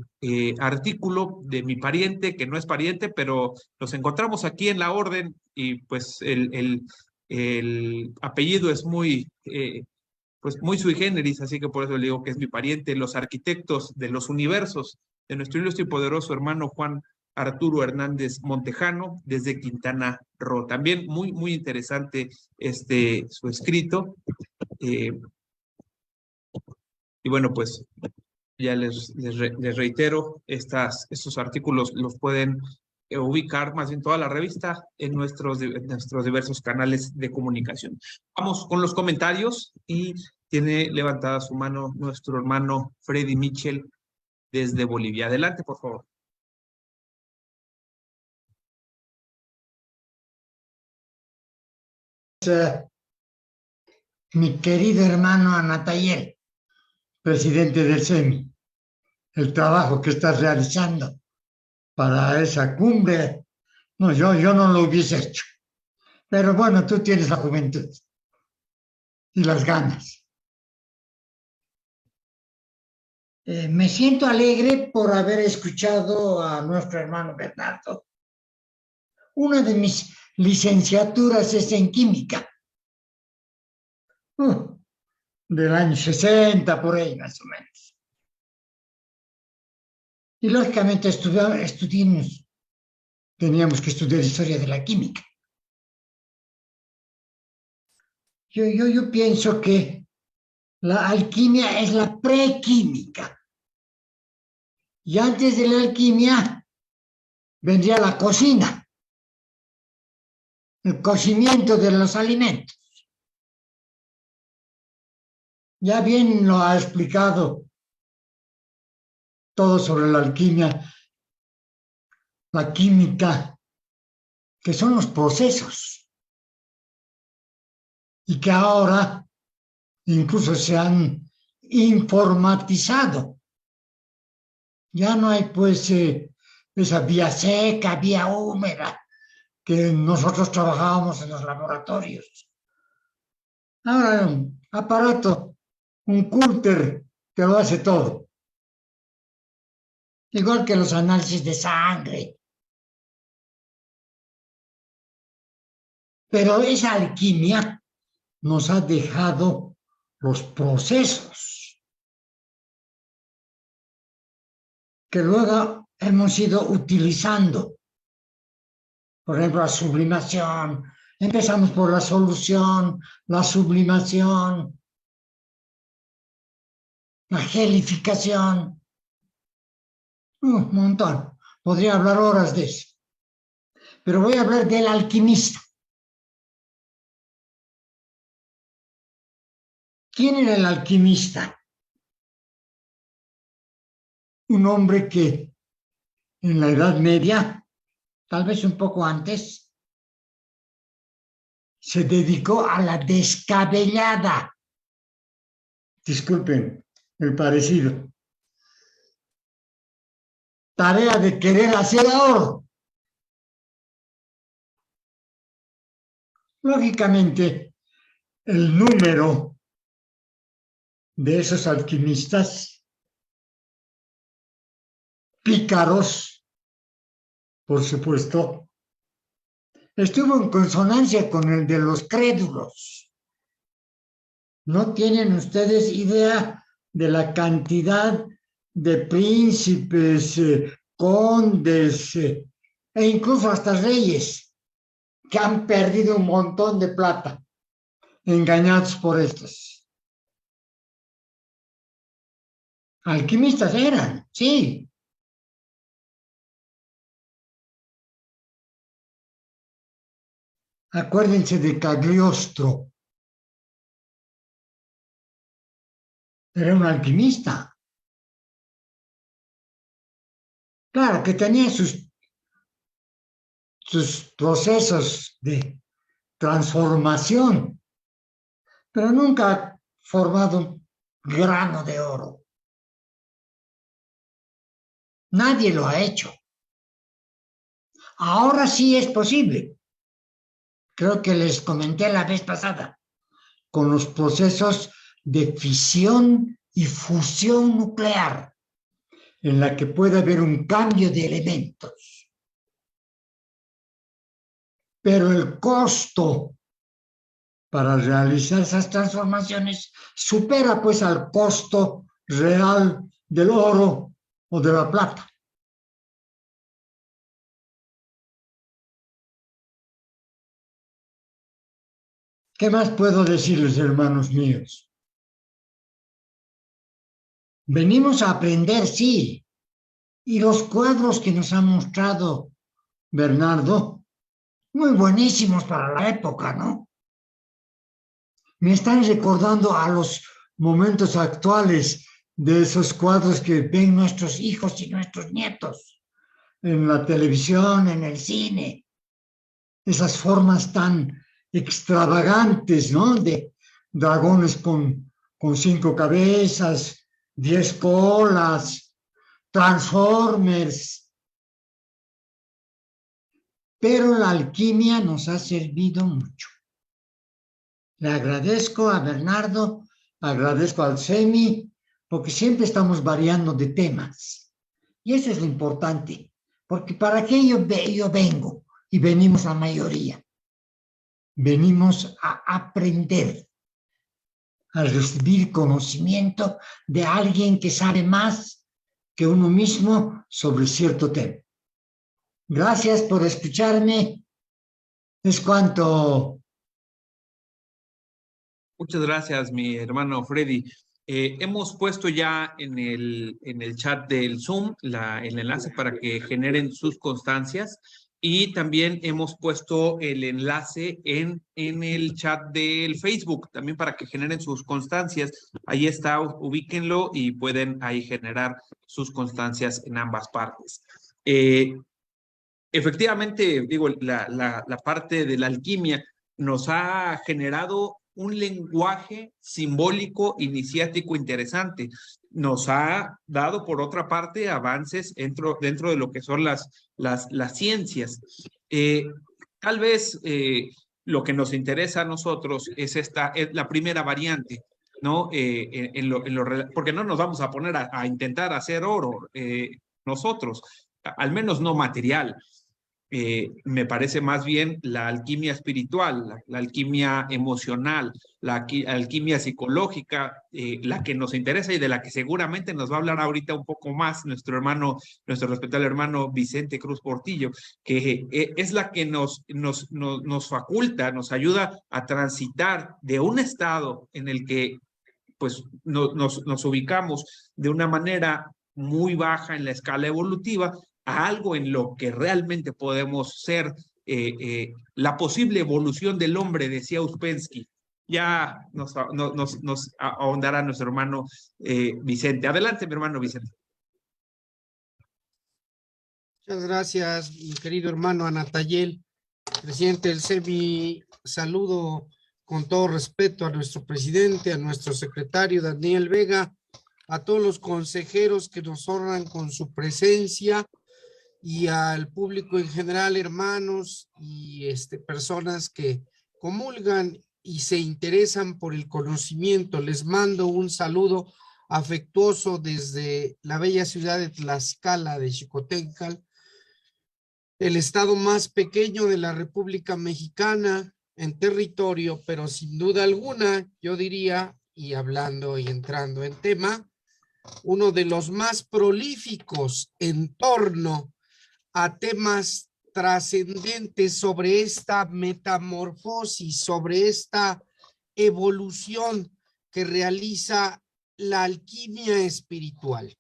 artículo de mi pariente, que no es pariente, pero nos encontramos aquí en la orden y pues el apellido es pues muy sui generis, así que por eso le digo que es mi pariente, los arquitectos de los universos de nuestro ilustre y poderoso hermano Juan Arturo Hernández Montejano, desde Quintana Roo. También muy interesante su escrito. Y bueno, pues ya les reitero, estos artículos los pueden ubicar, más bien toda la revista, en nuestros diversos canales de comunicación. Vamos con los comentarios y tiene levantada su mano nuestro hermano Freddy Mitchell desde Bolivia. Adelante, por favor. Mi querido hermano Anatayel, presidente del SEMI, el trabajo que estás realizando para esa cumbre, no, yo no lo hubiese hecho. Pero bueno, tú tienes la juventud y las ganas. Me siento alegre por haber escuchado a nuestro hermano Bernardo. Una de mis licenciaturas es en química. Del año 60, por ahí más o menos. Y lógicamente teníamos que estudiar historia de la química. Yo pienso que la alquimia es la prequímica. Y antes de la alquimia vendría la cocina, el cocimiento de los alimentos. Ya bien lo ha explicado todo sobre la alquimia, la química, que son los procesos. Y que ahora incluso se han informatizado. Ya no hay pues esa vía seca, vía húmeda, que nosotros trabajábamos en los laboratorios. Ahora un aparato, un cúlter, te lo hace todo. Igual que los análisis de sangre. Pero esa alquimia nos ha dejado los procesos que luego hemos ido utilizando. Por ejemplo, la sublimación. Empezamos por la solución, la sublimación, la gelificación. Un montón. Podría hablar horas de eso. Pero voy a hablar del alquimista. ¿Quién era el alquimista? Un hombre que en la Edad Media, tal vez un poco antes, se dedicó a la descabellada. Disculpen el parecido. Tarea de querer hacer oro. Lógicamente, el número de esos alquimistas pícaros, por supuesto, estuvo en consonancia con el de los crédulos. No tienen ustedes idea de la cantidad de príncipes, condes e incluso hasta reyes que han perdido un montón de plata engañados por estos. Alquimistas eran, sí. Acuérdense de Cagliostro. era un alquimista. Claro que tenía sus procesos de transformación, pero nunca ha formado un grano de oro. Nadie lo ha hecho. Ahora sí es posible. Creo que les comenté la vez pasada, con los procesos de fisión y fusión nuclear, en la que puede haber un cambio de elementos. Pero el costo para realizar esas transformaciones supera pues al costo real del oro o de la plata. ¿Qué más puedo decirles, hermanos míos? Venimos a aprender, sí, y los cuadros que nos ha mostrado Bernardo, muy buenísimos para la época, ¿no? Me están recordando a los momentos actuales de esos cuadros que ven nuestros hijos y nuestros nietos en la televisión, en el cine, esas formas tan extravagantes, ¿no? De dragones con 5 cabezas, 10 colas, Transformers. Pero la alquimia nos ha servido mucho. Le agradezco a Bernardo, agradezco al SEMI, porque siempre estamos variando de temas. Y eso es lo importante, porque ¿para qué yo vengo? Y venimos la mayoría. Venimos a aprender, a recibir conocimiento de alguien que sabe más que uno mismo sobre cierto tema. Gracias por escucharme. Es cuanto. Muchas gracias, mi hermano Freddy. Hemos puesto ya en el chat del Zoom el enlace para que generen sus constancias y también hemos puesto el enlace en el chat del Facebook también para que generen sus constancias. Ahí está, ubíquenlo y pueden ahí generar sus constancias en ambas partes. Efectivamente, digo, la parte de la alquimia nos ha generado un lenguaje simbólico iniciático interesante. Nos ha dado, por otra parte, avances dentro de lo que son las ciencias. Tal vez lo que nos interesa a nosotros es la primera variante, ¿no? Porque no nos vamos a poner a intentar hacer oro nosotros, al menos no material. Me parece más bien la alquimia espiritual, la alquimia emocional, la alquimia psicológica, la que nos interesa y de la que seguramente nos va a hablar ahorita un poco más nuestro respetable hermano Vicente Cruz Portillo, que es la que nos faculta, nos ayuda a transitar de un estado en el que pues nos ubicamos de una manera muy baja en la escala evolutiva a algo en lo que realmente podemos ser la posible evolución del hombre, decía Uspensky. Ya nos ahondará nuestro hermano Vicente. Adelante, mi hermano Vicente. Muchas gracias, mi querido hermano Anatayel, presidente del SEMI. Saludo con todo respeto a nuestro presidente, a nuestro secretario Daniel Vega, a todos los consejeros que nos honran con su presencia y al público en general, hermanos y personas que comulgan y se interesan por el conocimiento. Les mando un saludo afectuoso desde la bella ciudad de Tlaxcala de Xicoténcatl, el estado más pequeño de la República Mexicana en territorio, pero sin duda alguna, yo diría, y hablando y entrando en tema, uno de los más prolíficos en torno a temas trascendentes sobre esta metamorfosis, sobre esta evolución que realiza la alquimia espiritual.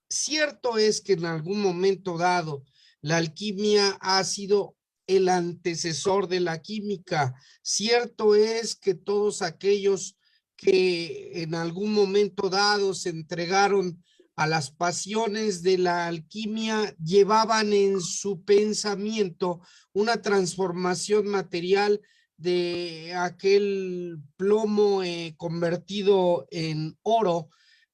Cierto es que en algún momento dado la alquimia ha sido el antecesor de la química. Cierto es que todos aquellos que en algún momento dado se entregaron a las pasiones de la alquimia, llevaban en su pensamiento una transformación material de aquel plomo convertido en oro,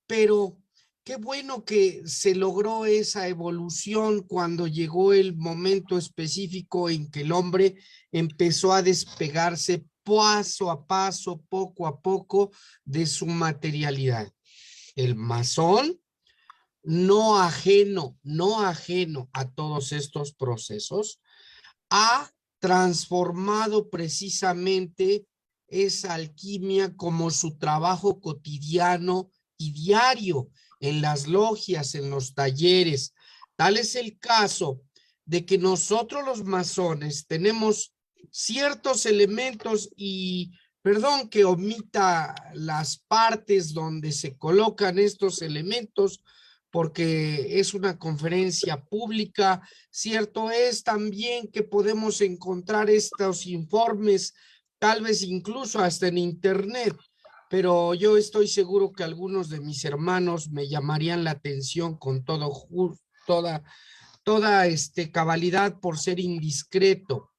pero qué bueno que se logró esa evolución cuando llegó el momento específico en que el hombre empezó a despegarse paso a paso, poco a poco, de su materialidad. El masón, no ajeno a todos estos procesos, ha transformado precisamente esa alquimia como su trabajo cotidiano y diario en las logias, en los talleres. Tal es el caso de que nosotros los masones tenemos ciertos elementos, y perdón que omita las partes donde se colocan estos elementos, porque es una conferencia pública. Cierto es también que podemos encontrar estos informes, tal vez incluso hasta en internet, pero yo estoy seguro que algunos de mis hermanos me llamarían la atención con toda cabalidad por ser indiscreto.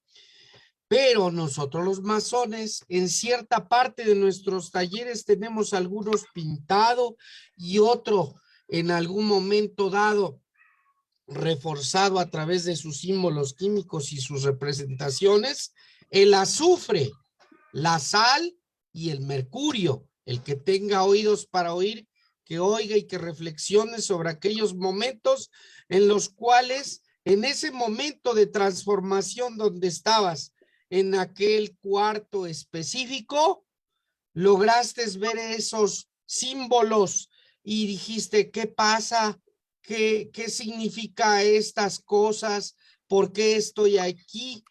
Pero nosotros los masones, en cierta parte de nuestros talleres tenemos algunos pintado y otro en algún momento dado reforzado a través de sus símbolos químicos y sus representaciones, el azufre, la sal y el mercurio. El que tenga oídos para oír, que oiga y que reflexione sobre aquellos momentos en los cuales, en ese momento de transformación donde estabas, en aquel cuarto específico, lograste ver esos símbolos y dijiste, ¿qué pasa? ¿Qué significa estas cosas? ¿Por qué estoy aquí?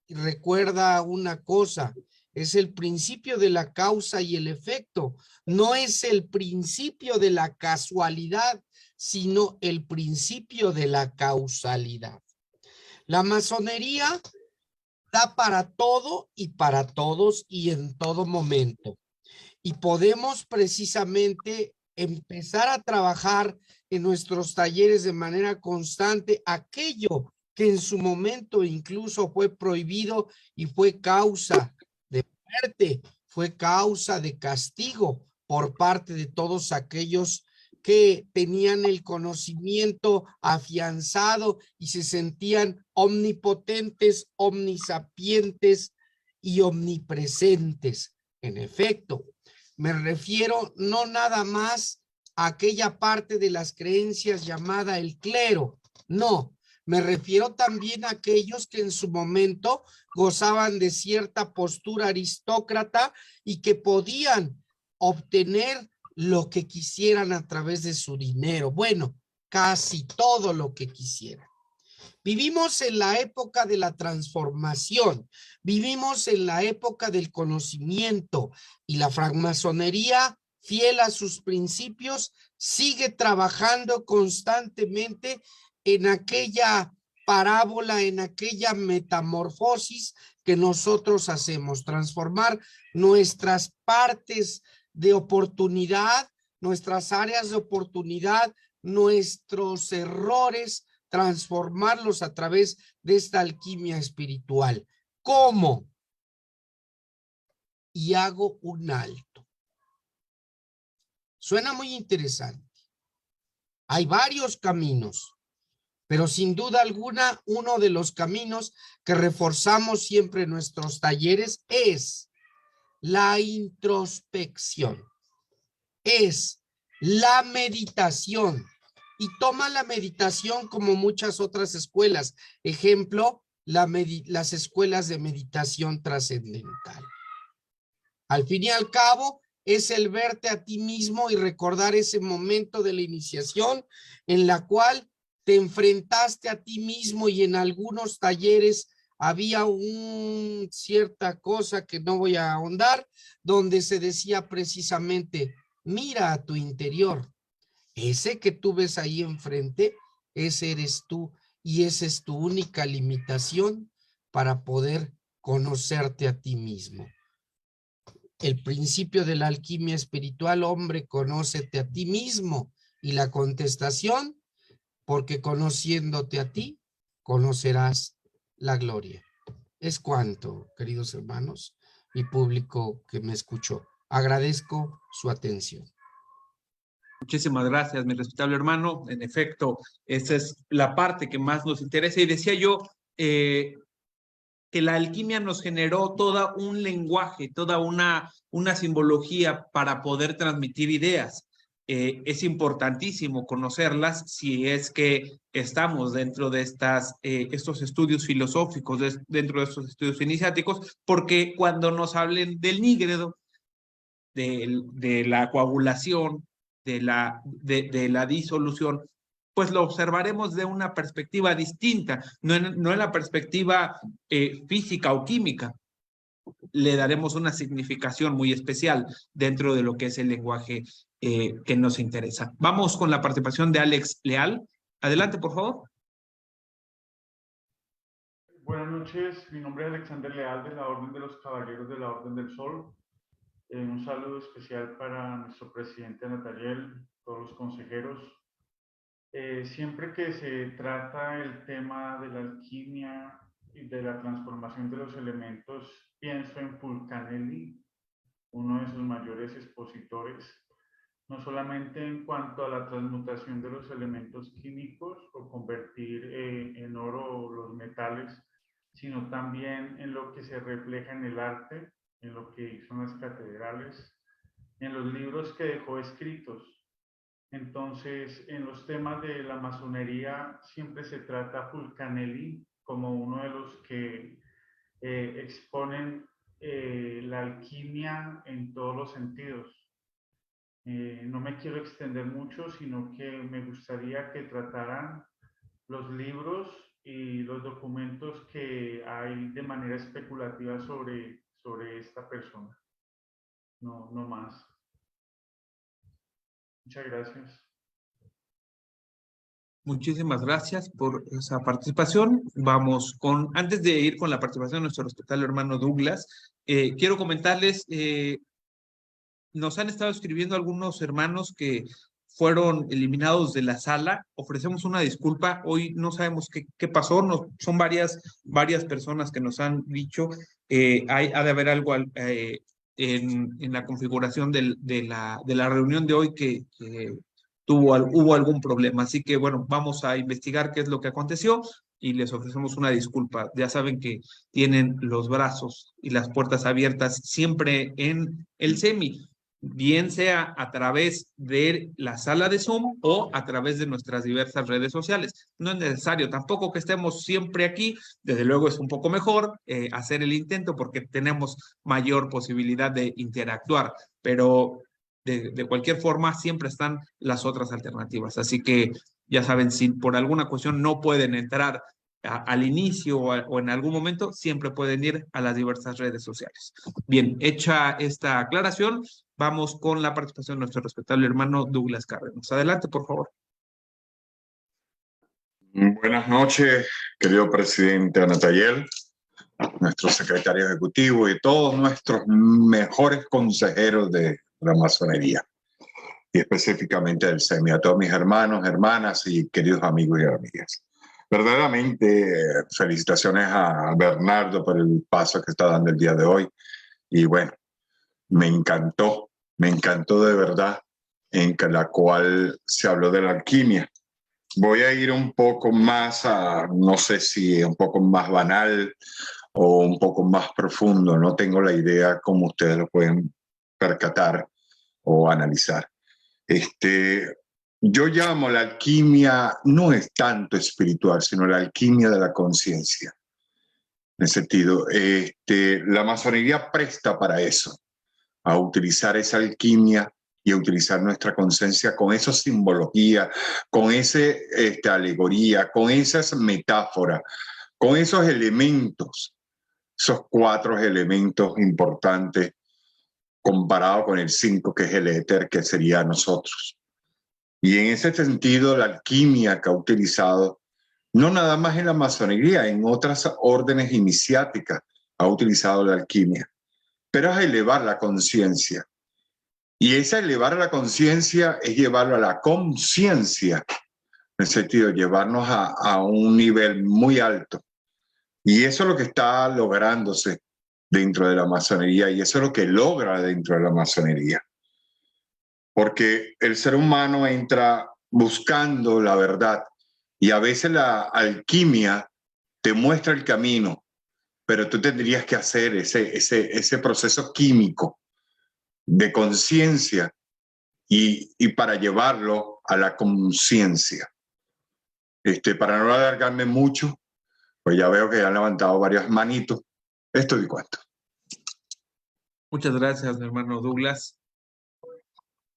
Y recuerda una cosa, es el principio de la causa y el efecto, no es el principio de la casualidad, sino el principio de la causalidad. La masonería da para todo y para todos y en todo momento. Y podemos precisamente empezar a trabajar en nuestros talleres de manera constante aquello que en su momento incluso fue prohibido y fue causa de muerte, fue causa de castigo por parte de todos aquellos que tenían el conocimiento afianzado y se sentían omnipotentes, omnisapientes y omnipresentes. En efecto, me refiero no nada más a aquella parte de las creencias llamada el clero, no, me refiero también a aquellos que en su momento gozaban de cierta postura aristócrata y que podían obtener lo que quisieran a través de su dinero. Bueno, casi todo lo que quisieran. Vivimos en la época de la transformación, vivimos en la época del conocimiento, y la francmasonería, fiel a sus principios, sigue trabajando constantemente en aquella parábola, en aquella metamorfosis que nosotros hacemos, transformar nuestras partes de oportunidad, nuestras áreas de oportunidad, nuestros errores, transformarlos a través de esta alquimia espiritual. ¿Cómo? Y hago un alto. Suena muy interesante. Hay varios caminos, pero sin duda alguna, uno de los caminos que reforzamos siempre en nuestros talleres es la introspección, es la meditación. Y toma la meditación como muchas otras escuelas. Ejemplo, las escuelas de meditación trascendental. Al fin y al cabo, es el verte a ti mismo y recordar ese momento de la iniciación en la cual te enfrentaste a ti mismo, y en algunos talleres había cierta cosa que no voy a ahondar, donde se decía precisamente, mira a tu interior. Ese que tú ves ahí enfrente, ese eres tú, y esa es tu única limitación para poder conocerte a ti mismo. el principio de la alquimia espiritual, hombre, conócete a ti mismo. Y la contestación, porque conociéndote a ti, conocerás la gloria. Es cuanto, queridos hermanos y público que me escuchó. Agradezco su atención. Muchísimas gracias, mi respetable hermano. En efecto, esa es la parte que más nos interesa. Y decía yo que la alquimia nos generó todo un lenguaje, toda una simbología para poder transmitir ideas. Es importantísimo conocerlas si es que estamos dentro de estos estudios filosóficos, dentro de estos estudios iniciáticos, porque cuando nos hablen del nígredo, de la coagulación, de la disolución, pues lo observaremos de una perspectiva distinta, no en la perspectiva física o química. Le daremos una significación muy especial dentro de lo que es el lenguaje que nos interesa. Vamos con la participación de Alex Leal. Adelante, por favor. Buenas noches, mi nombre es Alexander Leal de la Orden de los Caballeros de la Orden del Sol. Un saludo especial para nuestro presidente Natayel, todos los consejeros. Siempre que se trata el tema de la alquimia y de la transformación de los elementos, pienso en Fulcanelli, uno de sus mayores expositores, no solamente en cuanto a la transmutación de los elementos químicos o convertir en oro los metales, sino también en lo que se refleja en el arte, en lo que hizo en las catedrales, en los libros que dejó escritos. Entonces, en los temas de la masonería siempre se trata a Fulcanelli como uno de los que exponen la alquimia en todos los sentidos. No me quiero extender mucho, sino que me gustaría que trataran los libros y los documentos que hay de manera especulativa sobre esta persona. No más. Muchas gracias. Muchísimas gracias por esa participación. Vamos antes de ir con la participación de nuestro respetable hermano Douglas, quiero comentarles, nos han estado escribiendo algunos hermanos que fueron eliminados de la sala. Ofrecemos una disculpa. Hoy no sabemos qué pasó. Son varias personas que nos han dicho. Ha de haber algo en la configuración de la reunión de hoy que hubo algún problema. Así que, bueno, vamos a investigar qué es lo que aconteció y les ofrecemos una disculpa. Ya saben que tienen los brazos y las puertas abiertas siempre en el SEMI, bien sea a través de la sala de Zoom o a través de nuestras diversas redes sociales. No es necesario tampoco que estemos siempre aquí. Desde luego es un poco mejor hacer el intento porque tenemos mayor posibilidad de interactuar, pero de cualquier forma siempre están las otras alternativas. Así que ya saben, si por alguna cuestión no pueden entrar al inicio o en algún momento, siempre pueden ir a las diversas redes sociales. Bien, hecha esta aclaración, vamos con la participación de nuestro respetable hermano Douglas Cárdenas. Adelante, por favor. Buenas noches, querido presidente Natayel, nuestro secretario ejecutivo y todos nuestros mejores consejeros de la masonería y específicamente del SEMI, a todos mis hermanos, hermanas y queridos amigos y amigas. Verdaderamente, felicitaciones a Bernardo por el paso que está dando el día de hoy. Y bueno, me encantó de verdad en la cual se habló de la alquimia. Voy a ir un poco más no sé si un poco más banal o un poco más profundo. No tengo la idea cómo ustedes lo pueden percatar o analizar. Yo llamo la alquimia, no es tanto espiritual, sino la alquimia de la conciencia. En ese sentido, la masonería presta para eso, a utilizar esa alquimia y a utilizar nuestra conciencia con esa simbología, con esa alegoría, con esas metáforas, con esos elementos, esos 4 elementos importantes comparado con el 5 que es el éter, que sería nosotros. Y en ese sentido, la alquimia que ha utilizado, no nada más en la masonería, en otras órdenes iniciáticas ha utilizado la alquimia. pero es elevar la conciencia. Y esa elevar la conciencia es llevarlo a la conciencia, en el sentido de llevarnos a un nivel muy alto. Y eso es lo que está lográndose dentro de la masonería, y eso es lo que logra dentro de la masonería. Porque el ser humano entra buscando la verdad, y a veces la alquimia te muestra el camino, pero tú tendrías que hacer ese proceso químico de conciencia y para llevarlo a la conciencia. Para no alargarme mucho, pues ya veo que ya han levantado varias manitos. Estoy cuento. Muchas gracias, hermano Douglas.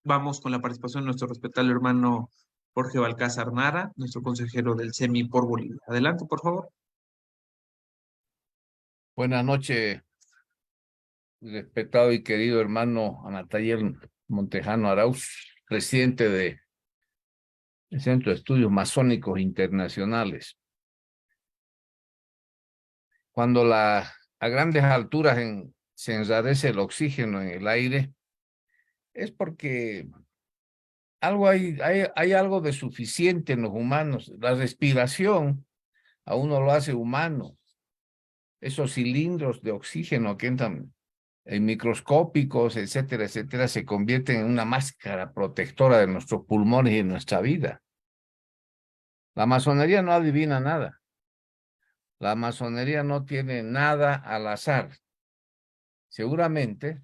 Vamos con la participación de nuestro respetable hermano Jorge Balcázar Nara, nuestro consejero del SEMI por Bolivia. Adelante, por favor. Buenas noches, respetado y querido hermano Anatayel Montejano Arauz, presidente del Centro de Estudios Masónicos Internacionales. Cuando a grandes alturas se enrarece el oxígeno en el aire, es porque hay algo de suficiente en los humanos. La respiración a uno lo hace humano. Esos cilindros de oxígeno que entran en microscópicos, etcétera, etcétera, se convierten en una máscara protectora de nuestros pulmones y de nuestra vida. La masonería no adivina nada. La masonería no tiene nada al azar. Seguramente,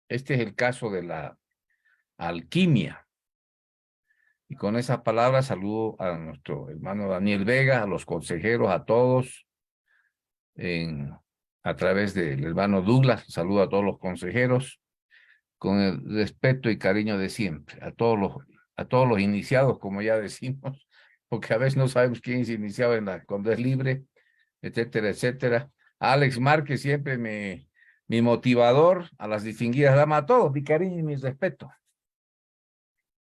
este es el caso de la alquimia. Y con esas palabras saludo a nuestro hermano Daniel Vega, a los consejeros, a todos, a través del hermano Douglas, saludo a todos los consejeros, con el respeto y cariño de siempre, a todos los iniciados, como ya decimos, porque a veces no sabemos quién es iniciado cuando es libre, etcétera, etcétera. A Alex Márquez, siempre mi motivador, a las distinguidas damas, a todos, mi cariño y mi respeto.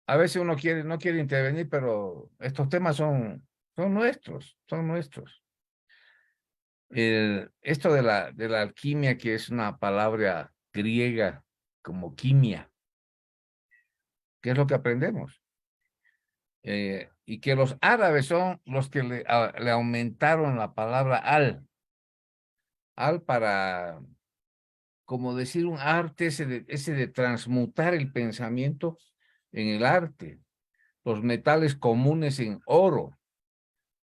A veces uno no quiere intervenir, pero estos temas son nuestros. Esto de la alquimia, que es una palabra griega como quimia, ¿qué es lo que aprendemos? Y que los árabes son los que le aumentaron la palabra al para, como decir, un arte, ese de transmutar el pensamiento en el arte, los metales comunes en oro.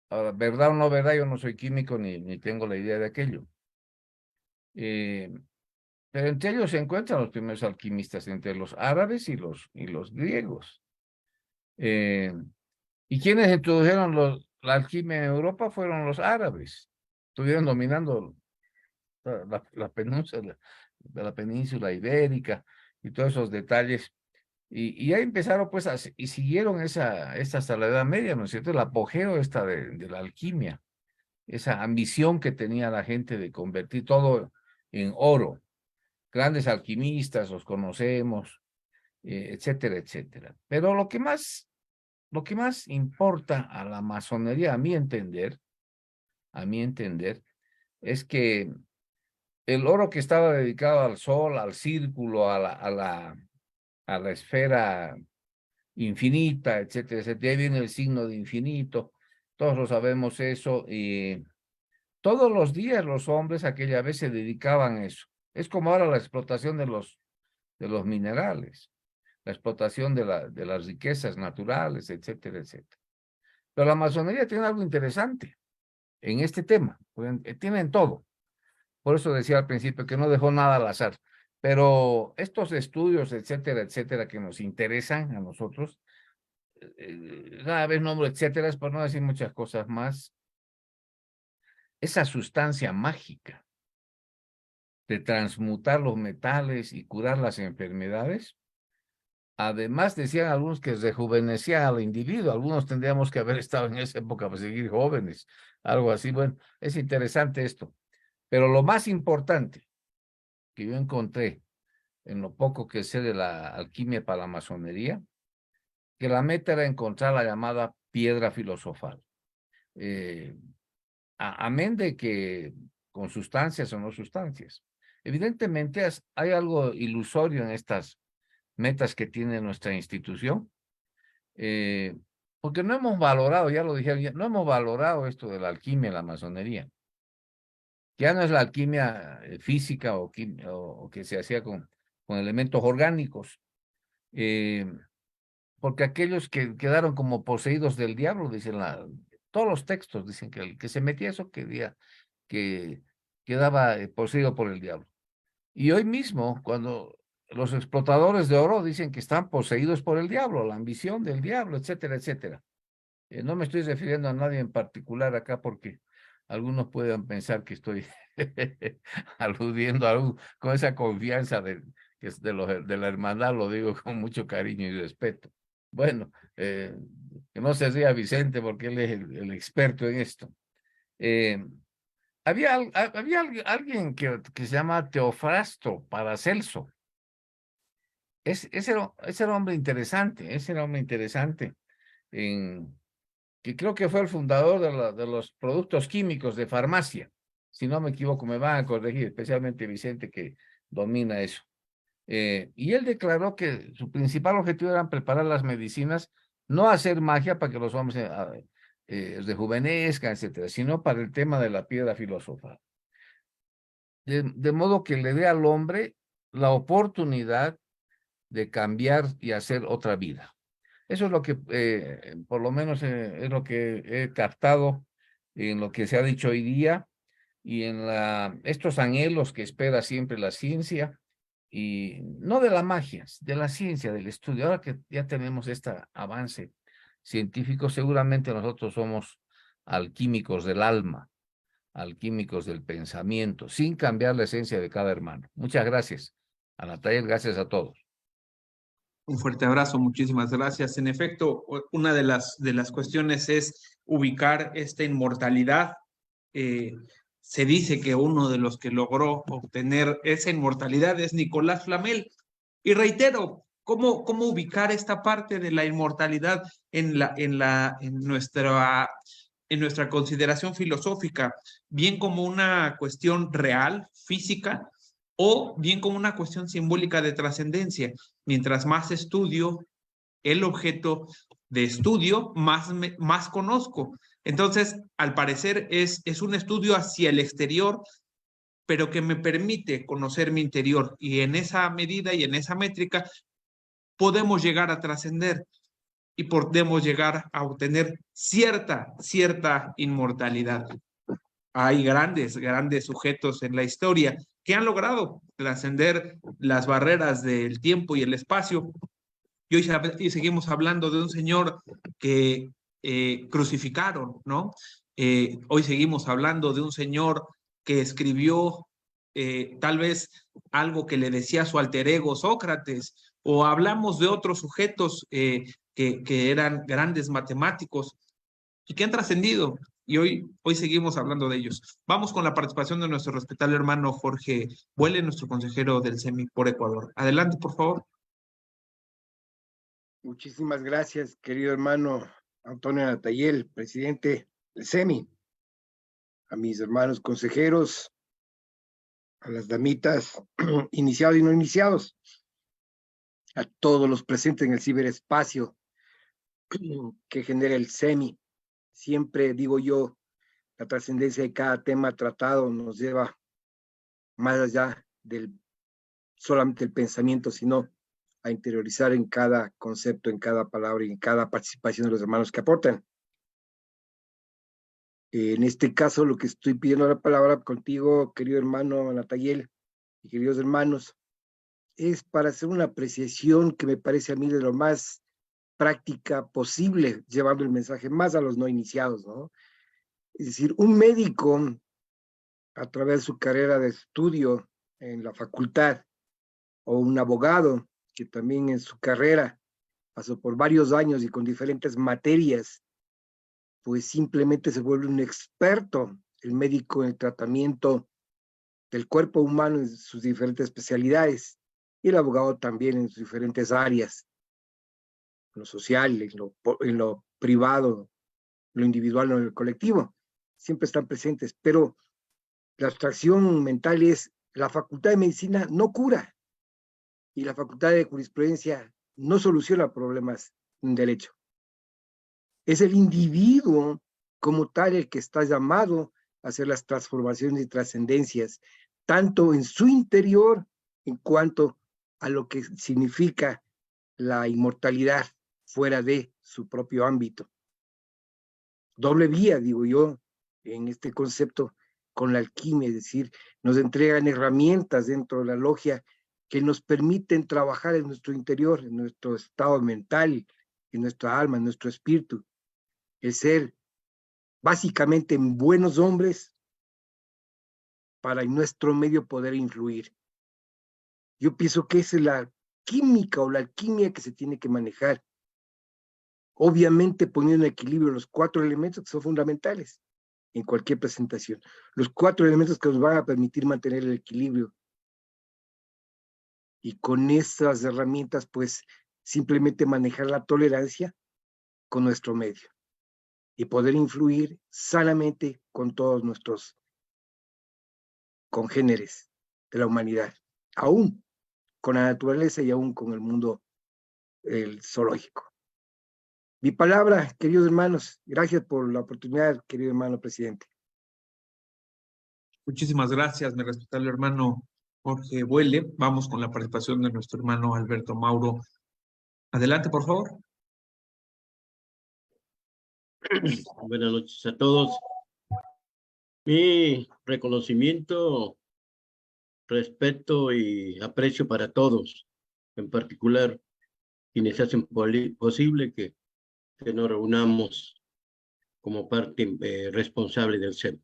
Ahora, verdad o no verdad, yo no soy químico ni tengo la idea de aquello. Pero entre ellos se encuentran los primeros alquimistas, entre los árabes y los griegos. ¿Y quienes introdujeron la alquimia en Europa? Fueron los árabes. Estuvieron dominando la península ibérica y todos esos detalles. Y ahí empezaron, pues, y siguieron esta hasta la Edad Media, ¿no es cierto? El apogeo de la alquimia, esa ambición que tenía la gente de convertir todo en oro. Grandes alquimistas, los conocemos, etcétera, etcétera. Pero lo que más importa a la masonería, a mi entender, es que el oro que estaba dedicado al sol, al círculo, a la esfera infinita, etcétera, etcétera, ahí viene el signo de infinito, todos lo sabemos eso, y todos los días los hombres aquella vez se dedicaban a eso. Es como ahora la explotación de los minerales, la explotación de las riquezas naturales, etcétera, etcétera. Pero la masonería tiene algo interesante en este tema, tienen todo. Por eso decía al principio que no dejó nada al azar. Pero estos estudios, etcétera, etcétera, que nos interesan a nosotros, cada vez nombro etcétera, por no decir muchas cosas más, esa sustancia mágica de transmutar los metales y curar las enfermedades, además decían algunos que rejuvenecía al individuo. Algunos tendríamos que haber estado en esa época para seguir jóvenes, algo así. Bueno, es interesante esto. Pero lo más importante que yo encontré en lo poco que sé de la alquimia para la masonería, que la meta era encontrar la llamada piedra filosofal. Amén de que con sustancias o no sustancias. Evidentemente hay algo ilusorio en estas metas que tiene nuestra institución, porque no hemos valorado, ya lo dije, no hemos valorado esto de la alquimia en la masonería. Ya no es la alquimia física o que se hacía con elementos orgánicos, porque aquellos que quedaron como poseídos del diablo, dicen todos los textos dicen que el que se metía eso que quedaba poseído por el diablo. Y hoy mismo, cuando los explotadores de oro dicen que están poseídos por el diablo, la ambición del diablo, etcétera, etcétera. No me estoy refiriendo a nadie en particular acá porque algunos puedan pensar que estoy aludiendo con esa confianza de la hermandad, lo digo con mucho cariño y respeto. Bueno, que no se ría Vicente porque él es el experto en esto. Había alguien que se llama Teofrasto Paracelso. Ese era un hombre interesante, que creo que fue el fundador de los productos químicos de farmacia. Si no me equivoco, me van a corregir, especialmente Vicente, que domina eso. Y él declaró que su principal objetivo era preparar las medicinas, no hacer magia para que los hombres rejuvenezcan, etcétera, sino para el tema de la piedra filosofal. De modo que le dé al hombre la oportunidad de cambiar y hacer otra vida. Eso es lo que, por lo menos, es lo que he captado en lo que se ha dicho hoy día y en estos anhelos que espera siempre la ciencia, y no de la magia, de la ciencia, del estudio. Ahora que ya tenemos este avance científico, seguramente nosotros somos alquímicos del alma, alquímicos del pensamiento, sin cambiar la esencia de cada hermano. Muchas gracias a Natayel, gracias a todos. Un fuerte abrazo, muchísimas gracias. En efecto, una de las cuestiones es ubicar esta inmortalidad. Se dice que uno de los que logró obtener esa inmortalidad es Nicolás Flamel. Y reitero, ¿cómo ubicar esta parte de la inmortalidad en nuestra consideración filosófica? Bien como una cuestión real, física, o bien como una cuestión simbólica de trascendencia. Mientras más estudio el objeto de estudio, más conozco. Entonces, al parecer, es un estudio hacia el exterior, pero que me permite conocer mi interior. Y en esa medida y en esa métrica, podemos llegar a trascender y podemos llegar a obtener cierta inmortalidad. Hay grandes sujetos en la historia que han logrado trascender las barreras del tiempo y el espacio. Y hoy seguimos hablando de un señor que crucificaron, ¿no? Hoy seguimos hablando de un señor que escribió tal vez algo que le decía su alter ego Sócrates, o hablamos de otros sujetos que eran grandes matemáticos y que han trascendido. Y hoy seguimos hablando de ellos. Vamos con la participación de nuestro respetable hermano Jorge Buele, nuestro consejero del CEMI por Ecuador. Adelante, por favor. Muchísimas gracias, querido hermano Antonio Natayel, presidente del CEMI, a mis hermanos consejeros, a las damitas, iniciados y no iniciados, a todos los presentes en el ciberespacio que genera el CEMI. Siempre digo yo, la trascendencia de cada tema tratado nos lleva más allá del solamente el pensamiento, sino a interiorizar en cada concepto, en cada palabra y en cada participación de los hermanos que aportan. En este caso, lo que estoy pidiendo la palabra contigo, querido hermano Natayel y queridos hermanos, es para hacer una apreciación que me parece a mí de lo más práctica posible, llevando el mensaje más a los no iniciados, ¿no? Es decir, un médico, a través de su carrera de estudio en la facultad, o un abogado, que también en su carrera pasó por varios años y con diferentes materias, pues simplemente se vuelve un experto, el médico en el tratamiento del cuerpo humano en sus diferentes especialidades, y el abogado también en sus diferentes áreas, en lo social, en lo privado, lo individual, en lo colectivo, siempre están presentes, pero la abstracción mental es la Facultad de Medicina no cura y la Facultad de Jurisprudencia no soluciona problemas en derecho. Es el individuo como tal el que está llamado a hacer las transformaciones y trascendencias, tanto en su interior en cuanto a lo que significa la inmortalidad fuera de su propio ámbito. Doble vía, digo yo, en este concepto con la alquimia, es decir, nos entregan herramientas dentro de la logia que nos permiten trabajar en nuestro interior, en nuestro estado mental, en nuestra alma, en nuestro espíritu, el ser básicamente buenos hombres para en nuestro medio poder influir. Yo pienso que esa es la química o la alquimia que se tiene que manejar, obviamente poniendo en equilibrio los 4 elementos que son fundamentales en cualquier presentación, los 4 elementos que nos van a permitir mantener el equilibrio. Y con esas herramientas, pues, simplemente manejar la tolerancia con nuestro medio y poder influir sanamente con todos nuestros congéneres de la humanidad, aún con la naturaleza y aún con el mundo zoológico. Mi palabra, queridos hermanos, gracias por la oportunidad, querido hermano presidente. Muchísimas gracias, mi respetable hermano Jorge Buele. Vamos con la participación de nuestro hermano Alberto Mauro. Adelante, por favor. Buenas noches a todos. Mi reconocimiento, respeto y aprecio para todos, en particular quienes hacen posible que nos reunamos como parte responsable del SEM.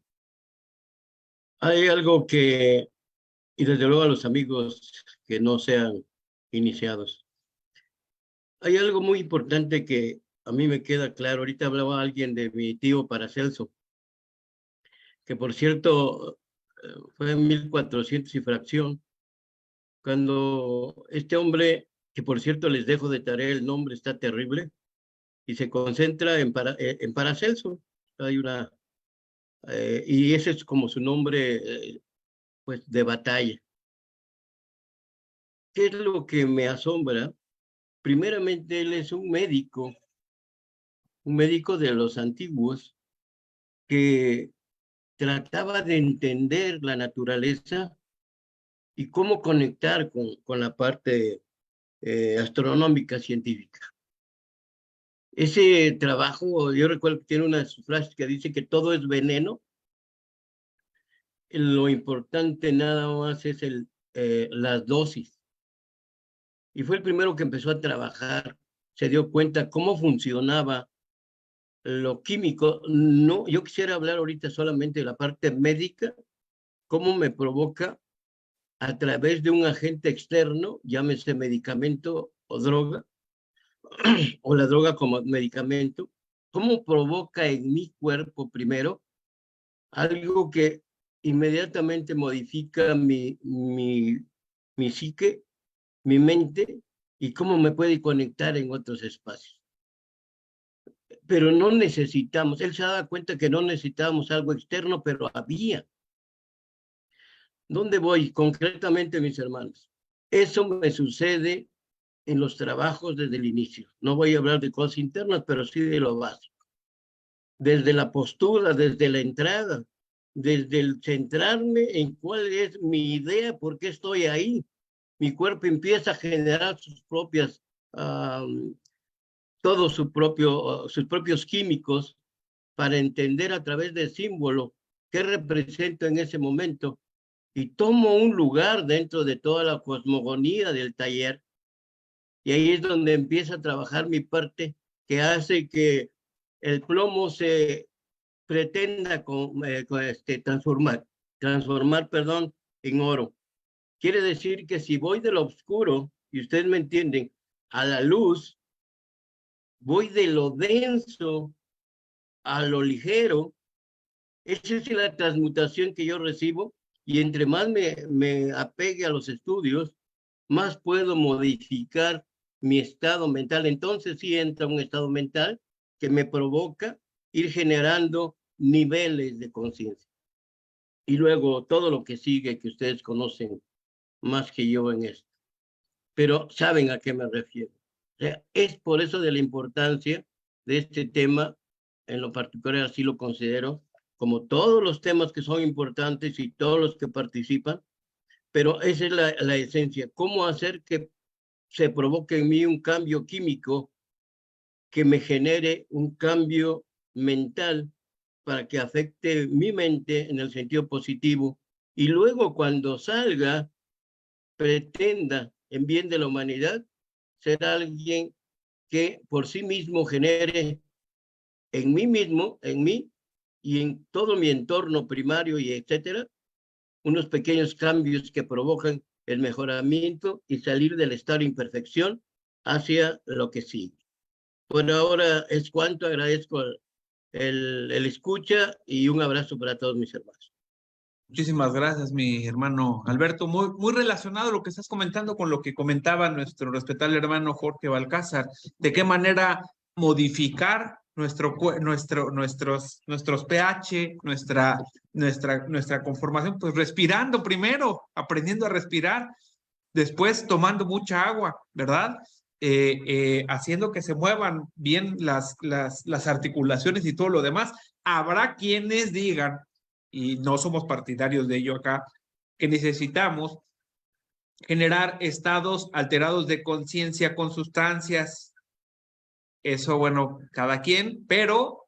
Hay algo que, y desde luego a los amigos que no sean iniciados, hay algo muy importante que a mí me queda claro. Ahorita hablaba alguien de mi tío Paracelso, que por cierto fue en 1400 y fracción, cuando este hombre, que por cierto les dejo de tarea, el nombre está terrible, y se concentra en Paracelso. Hay una, y ese es como su nombre, pues, de batalla. ¿Qué es lo que me asombra? Primeramente, él es un médico de los antiguos, que trataba de entender la naturaleza y cómo conectar con la parte astronómica científica. Ese trabajo, yo recuerdo que tiene una de sus frases que dice que todo es veneno. Lo importante nada más es las dosis. Y fue el primero que empezó a trabajar, se dio cuenta cómo funcionaba lo químico. No, yo quisiera hablar ahorita solamente de la parte médica, cómo me provoca a través de un agente externo, llámese medicamento o droga, o la droga como medicamento, cómo provoca en mi cuerpo primero algo que inmediatamente modifica mi psique, mi mente, y cómo me puede conectar en otros espacios. Pero no necesitamos, él se daba cuenta que no necesitábamos algo externo, pero había. ¿Dónde voy concretamente, mis hermanos? Eso me sucede en los trabajos desde el inicio. No voy a hablar de cosas internas, pero sí de lo básico. Desde la postura, desde la entrada, desde el centrarme en cuál es mi idea, por qué estoy ahí. Mi cuerpo empieza a generar sus propias, todos sus propios químicos para entender a través del símbolo qué represento en ese momento, y tomo un lugar dentro de toda la cosmogonía del taller, y ahí es donde empieza a trabajar mi parte que hace que el plomo se pretenda transformar en oro. Quiere decir que si voy de lo oscuro, y ustedes me entienden, a la luz, voy de lo denso a lo ligero. Esa es la transmutación que yo recibo, y entre más me apegue a los estudios, más puedo modificar mi estado mental. Entonces sí entra un estado mental que me provoca ir generando niveles de conciencia. y luego todo lo que sigue, que ustedes conocen más que yo en esto. Pero saben a qué me refiero. O sea, es por eso de la importancia de este tema, en lo particular así lo considero, como todos los temas que son importantes y todos los que participan, pero esa es la esencia. ¿Cómo hacer que se provoque en mí un cambio químico que me genere un cambio mental para que afecte mi mente en el sentido positivo y luego cuando salga pretenda en bien de la humanidad ser alguien que por sí mismo genere en mí mismo, en mí y en todo mi entorno primario y etcétera, unos pequeños cambios que provocan el mejoramiento y salir del estado de imperfección hacia lo que sigue. Por ahora es cuanto, agradezco el escucha y un abrazo para todos mis hermanos. Muchísimas gracias, mi hermano Alberto. Muy relacionado lo que estás comentando con lo que comentaba nuestro respetable hermano Jorge Balcázar. ¿De qué manera modificar nuestros pH, nuestra conformación? Pues respirando primero, aprendiendo a respirar, después tomando mucha agua, ¿verdad? Haciendo que se muevan bien las articulaciones y todo lo demás. Habrá quienes digan, y no somos partidarios de ello acá, que necesitamos generar estados alterados de conciencia con sustancias. Eso, bueno, cada quien, pero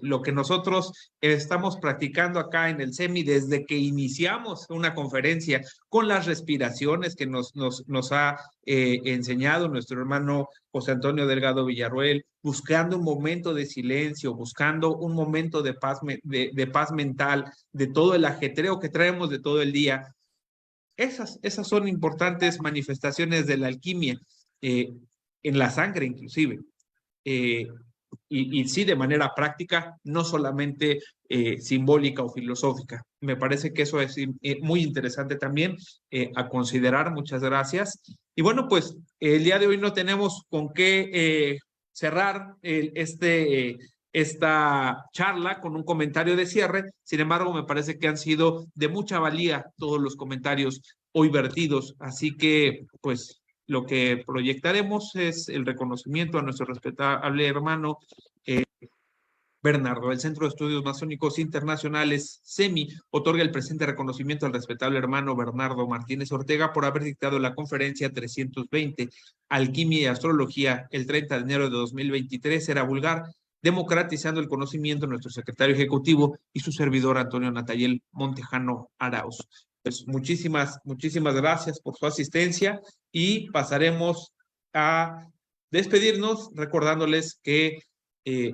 lo que nosotros estamos practicando acá en el SEMI desde que iniciamos una conferencia con las respiraciones que nos ha enseñado nuestro hermano José Antonio Delgado Villarroel, buscando un momento de silencio, buscando un momento de paz mental, de todo el ajetreo que traemos de todo el día. Esas son importantes manifestaciones de la alquimia, en la sangre inclusive. Y sí, de manera práctica, no solamente simbólica o filosófica. Me parece que eso es muy interesante también a considerar. Muchas gracias. Y bueno, pues el día de hoy no tenemos con qué cerrar esta charla con un comentario de cierre. Sin embargo, me parece que han sido de mucha valía todos los comentarios hoy vertidos. Así que, pues, lo que proyectaremos es el reconocimiento a nuestro respetable hermano Bernardo. El Centro de Estudios Masónicos Internacionales, SEMI, otorga el presente reconocimiento al respetable hermano Bernardo Martínez Ortega por haber dictado la conferencia 320, Alquimia y Astrología, el 30 de enero de 2023, era vulgar, democratizando el conocimiento, nuestro secretario ejecutivo y su servidor Antonio Natayel Montejano Arauz. Pues muchísimas gracias por su asistencia y pasaremos a despedirnos recordándoles que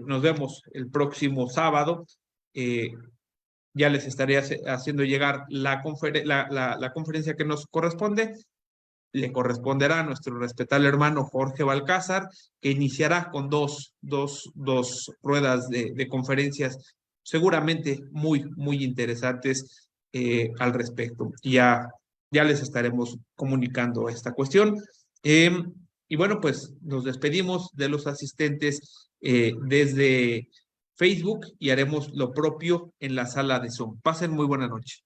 nos vemos el próximo sábado. Ya les estaré haciendo llegar la conferencia que nos corresponde. Le corresponderá a nuestro respetable hermano Jorge Balcázar, que iniciará con dos ruedas de conferencias seguramente muy interesantes al respecto. Ya les estaremos comunicando esta cuestión. Y bueno, pues nos despedimos de los asistentes desde Facebook y haremos lo propio en la sala de Zoom. Pasen muy buena noche.